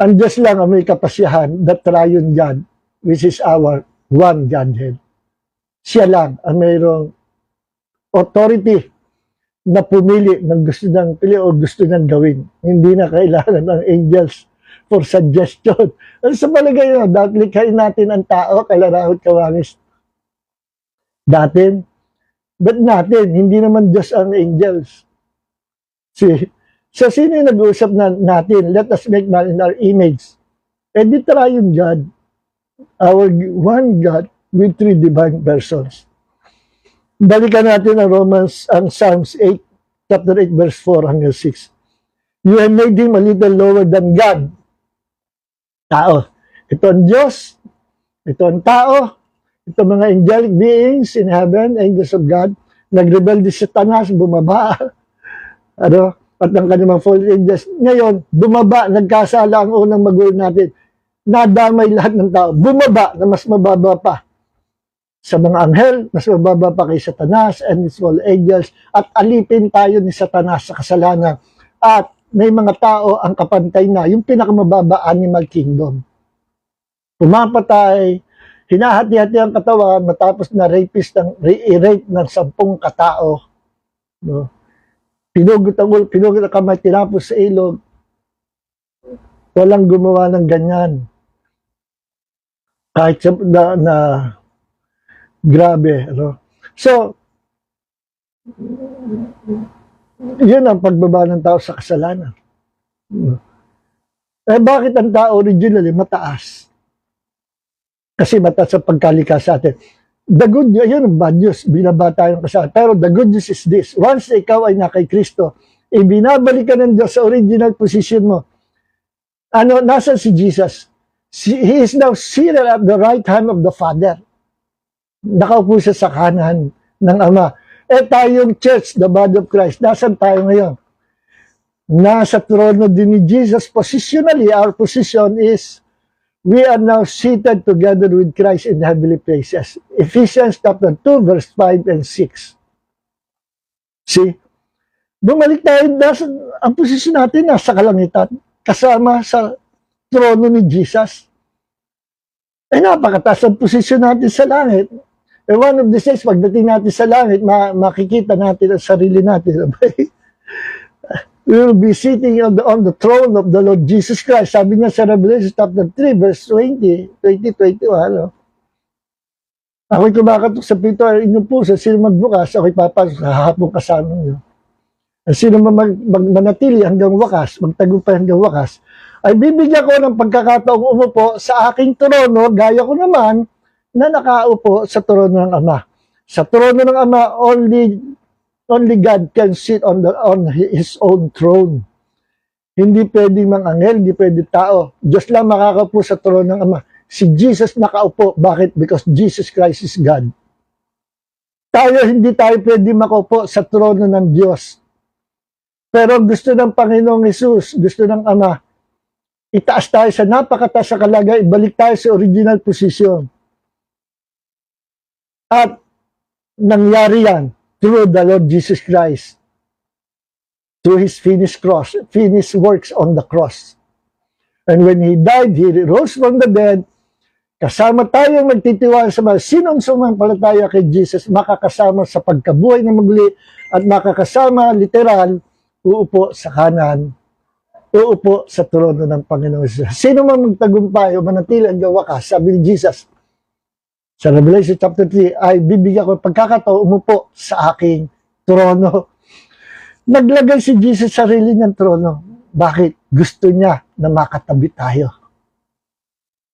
Ang Diyos lang ang may kapasyahan, the triune God, which is our one Godhead. Siya lang ang mayroong authority na pumili ng gusto niyang pili o gusto niyang gawin. Hindi na kailangan ng angels for suggestion. Ano sa palagay nyo? Dapat likhain natin ang tao, kalarahot kawaris. Datin. Ba't natin? Hindi naman Diyos ang angels. So, sino yung nag-uusap natin? Let us make man in our image. Di triune God. Our one God with three divine persons. Balikan natin ang Psalms 8, chapter 8, verse 4 hanggang 6. You have made him a little lower than God. Tao. Ito ang Diyos. Ito ang tao. Ito mga angelic beings in heaven, angels of God. Nagrebelde si Satanas, bumaba. At ang kanyang fallen angels. Ngayon, bumaba, nagkasala ang unang magulo natin. Nadamay lahat ng tao. Bumaba na mas mababa pa sa mga anghel, mas mababa pa kay Satanas and his fallen angels. At alipin tayo ni Satanas sa kasalanan. At may mga tao ang kapantay na, yung pinakamababa animal kingdom. Pumapatay, hinahati-hati ang katawan, matapos na rape ng 10 katao. No? Pinugot ang kamay, tinapos sa ilog. Walang gumawa ng ganyan. Kahit na grabe. No? So, yun ang pagbaba ng tao sa kasalanan. Bakit ang tao originally mataas? Kasi mataas ang pagkalika sa atin. The good news, yun ang bad news, binaba tayong kasalanan. Pero the good news is this, once ikaw ay na kay Kristo, ibinabalik ka ng Diyos sa original position mo. Nasa si Jesus? He is now seated at the right hand of the Father. Nakaupo siya sa kanan ng Ama. Tayong church, the body of Christ, nasan tayo ngayon? Nasa trono din ni Jesus. Positionally, our position is, we are now seated together with Christ in heavenly places. Ephesians chapter 2, verse 5 and 6. See? Bumalik tayo, ang posisyon natin nasa kalangitan, kasama sa trono ni Jesus. Napakataas ang posisyon natin sa langit. One of the days, pagdating natin sa langit, makikita natin ang sarili natin. We will be sitting on the throne of the Lord Jesus Christ. Sabi niya sa Revelation chapter 3, verse 20, 21. Ako'y kumakatok sa pinto ay inyong puso. Sino magbukas, ako'y papasok. Hahapong kasama niyo. Sino manatili hanggang wakas, magtagumpay hanggang wakas, ay bibigyan ko ng pagkakataong umupo sa aking trono, gaya ko naman, na nakaupo sa trono ng Ama. Sa trono ng Ama, only God can sit on His own throne. Hindi pwedeng mga anghel, hindi pwedeng tao. Diyos lang makakaupo sa trono ng Ama. Si Jesus nakaupo. Bakit? Because Jesus Christ is God. Hindi tayo pwedeng makaupo sa trono ng Diyos. Pero gusto ng Panginoong Hesus, gusto ng Ama, itaas tayo sa napakataas sa kalagay, ibalik tayo sa original position. At nangyari yan through the Lord Jesus Christ, through His finished works on the cross. And when He died, He rose from the dead. Kasama tayong nagtitiwala sa mga sinong sumampalataya kay Jesus, makakasama sa pagkabuhay na maguli at makakasama literal, uupo sa kanan, uupo sa trono ng Panginoon Jesus. Sino man magtagumpay o manatili hanggang wakas, sabi ni Jesus, sa Revelation chapter 3, ay bibigyan ko pagkakataon umupo sa aking trono. Naglagay si Jesus sa sarili niyang trono. Bakit? Gusto niya na makatabi tayo.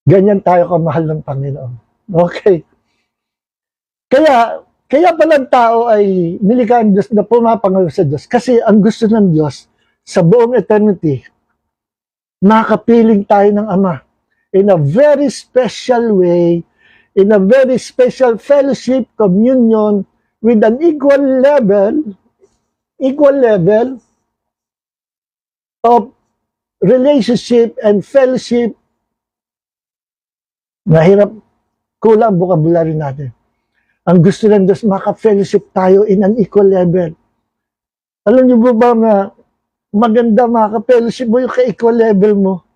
Ganyan tayo kamahal ng Panginoon. Okay. Kaya palang tao ay nilikha ng Diyos na pumapangalo sa Diyos. Kasi ang gusto ng Diyos sa buong eternity, makapiling tayo ng Ama in a very special way, in a very special fellowship, communion, with an equal level of relationship and fellowship. Mahirap, kulang ang vocabulary natin. Ang gusto ng Diyos, maka-fellowship tayo in an equal level. Alam niyo ba na maganda maka-fellowship mo yung ka-equal level mo?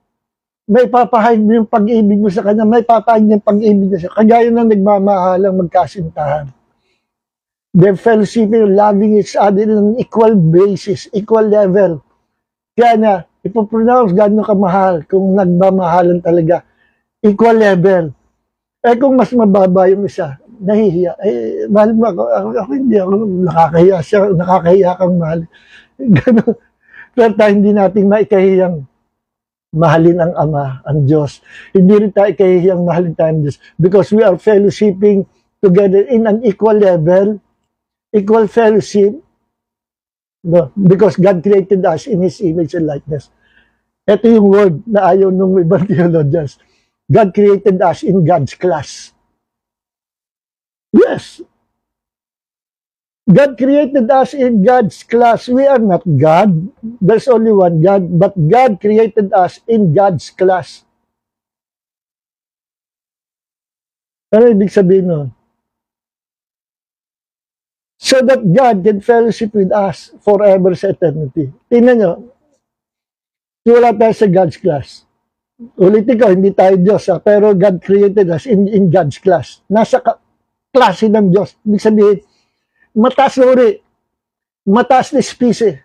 May papahayag mo yung pag-ibig mo sa Kanya, may papahayag mo yung pag-ibig mo sa Kanya. Kagaya ng nagmamahalang magkasintahan. They're fellowshipping, loving each other in an equal basis, equal level. Kaya na, ipopronounce gano'n kamahal kung nagmamahalan talaga. Equal level. Eh kung mas mababa yung isa, nahihiya. Eh, mahal mo ako hindi ako nakakahiya siya, nakakahiya kang mahal. Gano'n. Pero tayo hindi natin maikahiyang mahalin ang Ama, ang Diyos. Hindi rin tayo ikahiyang mahalin tayo ang Diyos. Because we are fellowshipping together in an equal level, equal fellowship. No? Because God created us in His image and likeness. Ito yung word na ayaw nung ibang theologians. God created us in God's class. Yes. God created us in God's class. We are not God. There's only one God. But God created us in God's class. Ano ibig sabihin nun? So that God can fellowship with us forever sa eternity. Tingnan nyo. Wala tayo sa God's class. Ulitin ko, hindi tayo Diyos. Pero God created us in God's class. Nasa klase ng Diyos. Ibig sabihin, mataas na uri. Mataas na species.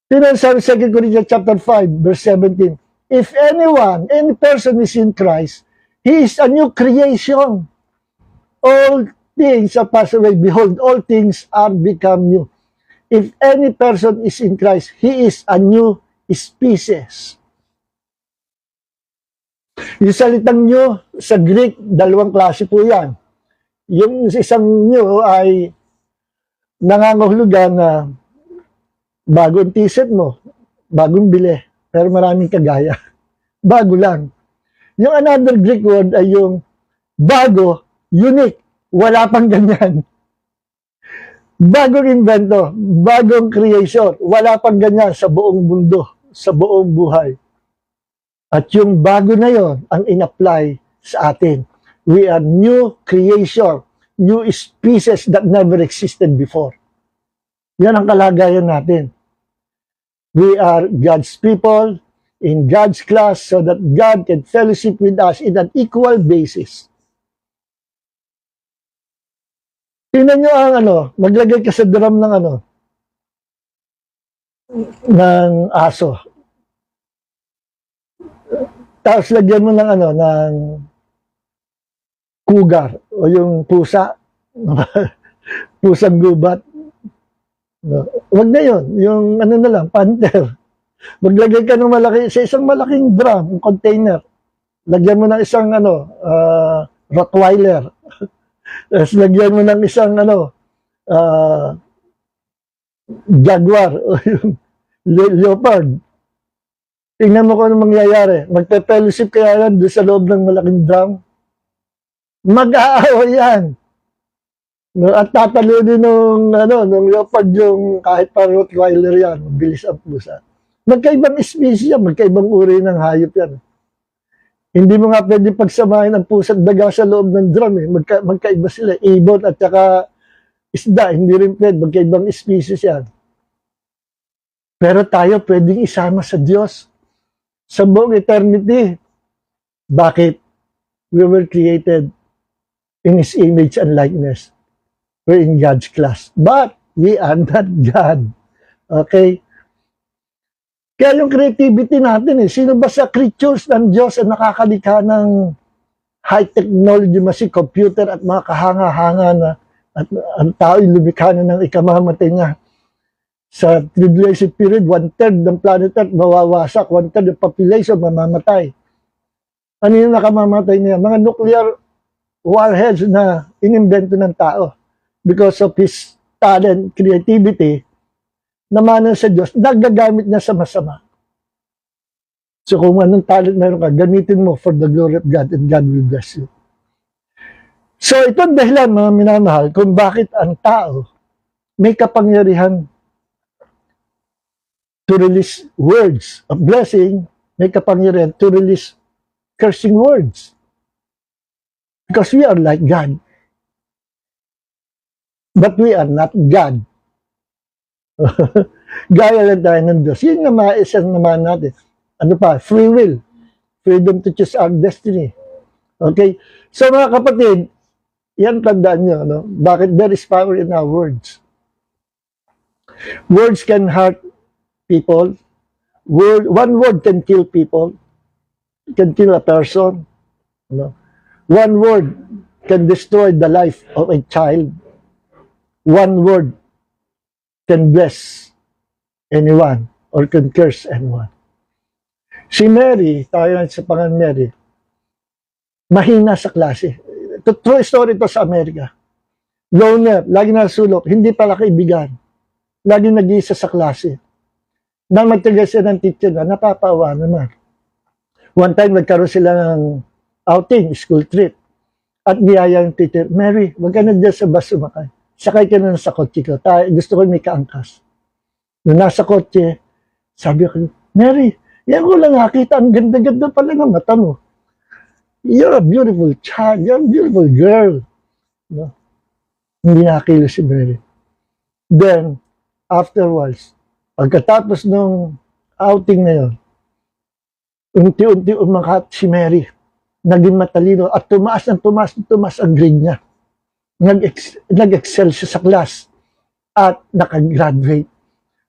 Tingnan sa 2 Corinthians chapter 5, verse 17. If any person is in Christ, he is a new creation. All things are passed away. Behold, all things are become new. If any person is in Christ, he is a new species. Yung salitang new sa Greek, dalawang klase po yan. Yung isang new ay nangangahulugan na bagong t-shirt mo, bagong bili, pero maraming kagaya. Bago lang. Yung another Greek word ay yung bago, unique, wala pang ganyan. Bagong invento, bagong creation, wala pang ganyan sa buong mundo, sa buong buhay. At yung bago na yon ang in-apply sa atin. We are new creation, new species that never existed before. Yan ang kalagayan natin. We are God's people in God's class so that God can fellowship with us in an equal basis. Tingnan nyo ang maglagay ka sa drum ng ng aso. Tapos lagyan mo ng cougar o yung pusa. Pusang gubat. No. Wag na yun. Yung na lang, panther. Maglagay ka ng sa isang malaking drum, container. Lagyan mo ng isang Rottweiler. Tapos lagyan mo ng isang Jaguar o yung Leopard. Tingnan mo kung ano mangyayari. Magpe-fellowship kaya yan doon sa loob ng malaking drum. Mag-aaway yan. At tatalunin nung Leopard yung kahit pa Rottweiler yan. Bilis ang pusa. Magkaibang species yan. Magkaibang uri ng hayop yan. Hindi mo nga pwede pagsamahin ang pusa at daga sa loob ng drum. Magkaiba sila. Ibon at saka isda. Hindi rin pwede. Magkaibang species yan. Pero tayo pwedeng isama sa Diyos sa buong eternity. Bakit? We were created in His image and likeness. We're in God's class. But we are not God. Okay? Kaya yung creativity natin sino ba sa creatures ng Diyos ang nakakalikha ng high technology, masi computer at mga kahanga-hanga na at ang tao lumikha na ng ikamamatay niya. Sa tribulation period, 1/3 ng planet Earth mawawasak, 1/3 ng population mamamatay. Ano yung nakamamatay niya? Mga nuclear warheads na inimbento ng tao because of his talent, creativity, namana sa Diyos, nagagamit niya sa masama. So kung anong talent meron ka, gamitin mo for the glory of God and God will bless you. So ito ang dahilan, mga minamahal, kung bakit ang tao may kapangyarihan to release words of blessing, may kapangyarihan to release cursing words. Because we are like God. But we are not God. Gaya lang tayo ng Diyos. Yun naman, isang naman natin. Ano pa? Free will. Freedom to choose our destiny. Okay? So mga kapatid, yan tandaan nyo, no? Bakit there is power in our words. Words can hurt people. One word can kill people. Can kill a person. No? One word can destroy the life of a child. One word can bless anyone or can curse anyone. Si Mary, tayo sa pangalan Mary, mahina sa klase. True story to sa Amerika. Loner, lagi nasulok, hindi pala kaibigan. Lagi nag-iisa sa klase. Nang magtagal siya ng teacher na, napapawa naman. One time, nagkaroon sila ng outing, school trip. At niyaya yung teacher, Mary, wag ka na dyan sa bus sumakay. Sakay ka na sa kotse ko. Gusto ko may kaangkas. Nung nasa kotse, sabi ko, Mary, yan ko lang nakita, ang ganda-ganda pala ng mata mo. You're a beautiful child, you're a beautiful girl. No? Hindi nakakilo si Mary. Then, afterwards, pagkatapos ng outing na yun, unti-unti umangat si Mary. Naging matalino at tumaas ang grade niya. Nag-excel siya sa class at nakagraduate.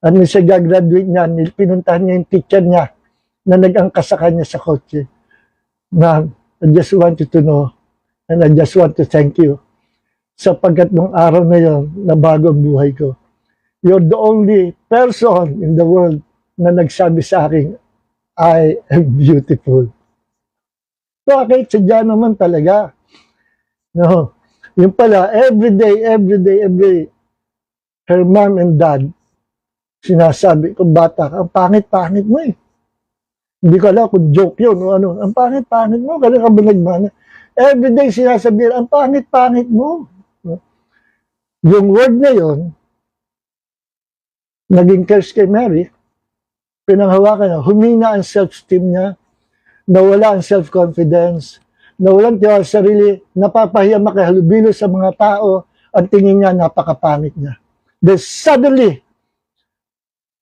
At nung siya gagraduate niya, pinuntahan niya yung teacher niya na nag-angkas sa kanya sa kotse. Ma'am, I just want you to know and I just want to thank you sapagkat nung araw na yon nabago ang buhay ko. You're the only person in the world na nagsabi sa akin, I am beautiful. Bakit? Sadya naman talaga. No. Yung pala, every day, her mom and dad, sinasabi, kung bata ka, ang pangit-pangit mo eh. Hindi ko alam kung joke yun o ano. Ang pangit-pangit mo, kaya ka ba nagmana? Every day sinasabi, ang pangit-pangit mo. Yung word na yun, naging curse kay Mary, pinanghawakan niya, humina ang self-esteem niya, nawala ang self-confidence, nawalan tiwala sa sarili, napapahiya makahalubilo sa mga tao, ang tingin niya, napakapangit niya. Then suddenly,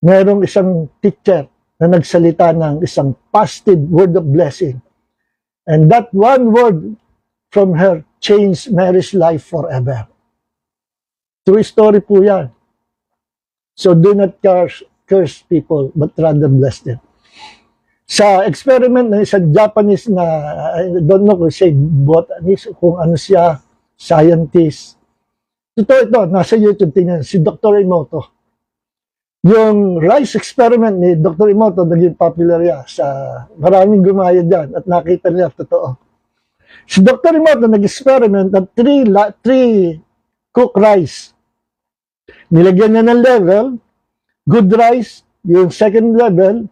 mayroong isang teacher na nagsalita ng isang positive word of blessing. And that one word from her changed Mary's life forever. True story po yan. So do not curse people, but rather bless them. Sa experiment ng isang Japanese na, I don't know kung siya botanist, kung ano siya, scientist. Totoo ito, nasa YouTube, tingnan, si Dr. Emoto. Yung rice experiment ni Dr. Emoto, naging popular yan. Maraming gumaya dyan at nakita niya, totoo. Si Dr. Emoto nag-experiment ng 3 cooked rice. Nilagyan niya ng level, good rice, yung second level,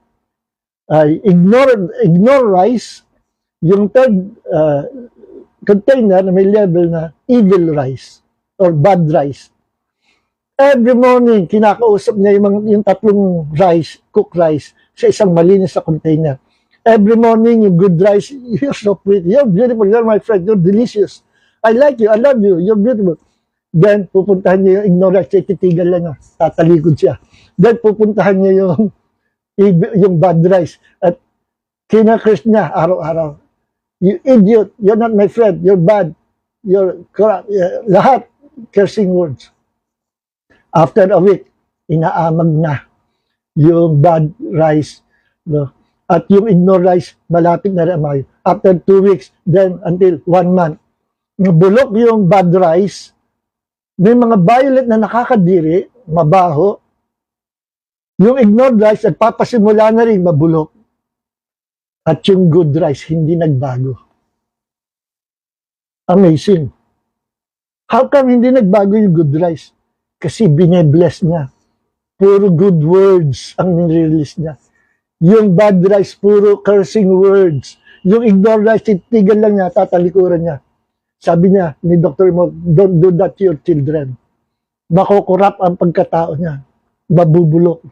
ay ignore rice, yung third container na may level na evil rice or bad rice. Every morning, kinakausap niya yung tatlong rice, cooked rice, sa isang malinis na container. Every morning, yung good rice, you're so pretty, you're beautiful, you're my friend, you're delicious. I like you, I love you, you're beautiful. Then, pupuntahan niya yung ignorant, titigal lang, tatalikod siya. Then, pupuntahan niya yung bad rice. At kinakrish niya araw-araw. You idiot, you're not my friend, you're bad, you're corrupt, lahat, cursing words. After a week, inaamag na yung bad rice. No? At yung ignore rice, malapit na rin. After 2 weeks, then until 1 month. Bulok yung bad rice, may mga violet na nakakadiri, mabaho. Yung ignored rice, nagpapasimula na rin mabulok. At yung good rice, hindi nagbago. Amazing. How come hindi nagbago yung good rice? Kasi bine-bless niya. Puro good words ang nirelease niya. Yung bad rice, puro cursing words. Yung ignored rice, titigan lang niya, tatalikuran niya. Sabi niya, ni Dr. Mo, don't do that to your children. Makukurap ang pagkatao niya. Mabubulok.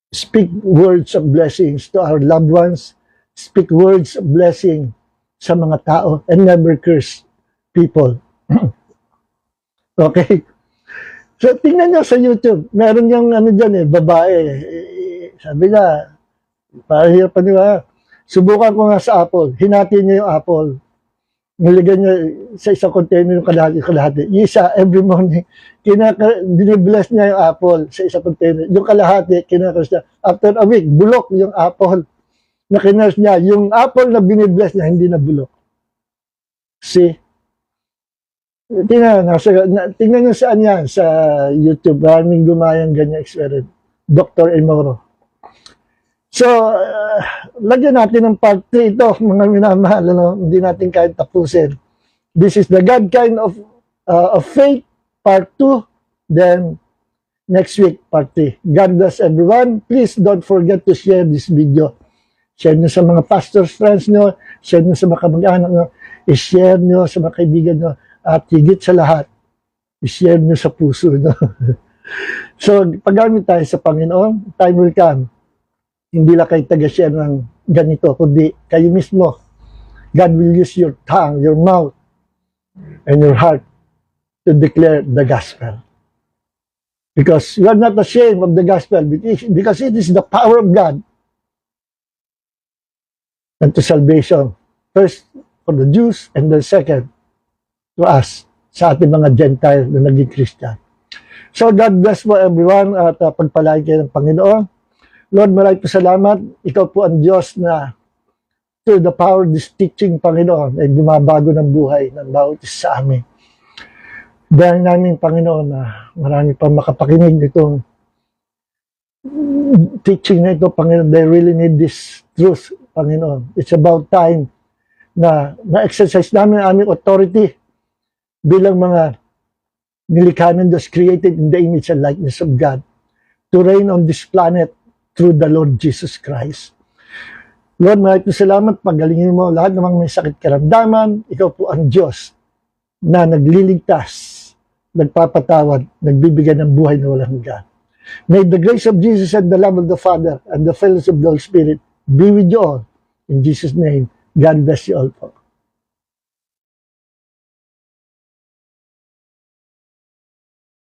Speak words of blessings to our loved ones. Speak words of blessing sa mga tao and never curse people. Okay? So, tingnan nyo sa YouTube. Meron yung ano dyan babae. Sabi niya, parang hirap pa niya. Subukan ko nga sa apple. Hinati niya yung apple. Nilagyan niya sa isang container yung kalahati. Yung isa, every morning, binibless niya yung apple sa isang container. Yung kalahati, kinakers niya. After a week, bulok yung apple na kiners niya. Yung apple na binibless niya, hindi na bulok. See? Tingnan nyo saan yan sa YouTube. Maraming gumayang ganyan experience. Dr. Emoro. So, lagyan natin ng part 3 ito, mga minamahal. Hindi natin kahit tapusin. This is the God kind of faith, part 2. Then, next week, part 3. God bless everyone. Please don't forget to share this video. Share nyo sa mga pastors, friends nyo. Share nyo sa mga kamag-anak nyo. I-share nyo sa mga kaibigan nyo. At higit sa lahat, i-share nyo sa puso nyo. So, paggamit tayo sa Panginoon, time will come. Hindi lang kayo taga-share ng ganito, kundi kayo mismo. God will use your tongue, your mouth, and your heart to declare the gospel. Because you are not ashamed of the gospel, because it is the power of God unto salvation. First, for the Jews, and then second, to us, sa ating mga Gentile na naging Christian. So, God bless po everyone at pagpalain kayo ng Panginoon. Lord, maraming po salamat. Ikaw po ang Diyos na through the power of this teaching, Panginoon, ay bumabago ng buhay ng bawat isa sa amin. Dahil namin, Panginoon, na marami pa makapakinig nitong teaching na ito, Panginoon. They really need this truth, Panginoon. It's about time na na-exercise namin ang aming authority bilang mga nilikha ng Diyos, created in the image and likeness of God, to reign on this planet through the Lord Jesus Christ. Lord, maraming salamat. Pagalingin mo lahat namang may sakit karamdaman. Ikaw po ang Diyos na nagliligtas, nagpapatawad, nagbibigay ng buhay na walang hanggan. May the grace of Jesus and the love of the Father and the fellowship of the Holy Spirit be with you all. In Jesus' name, God bless you all po.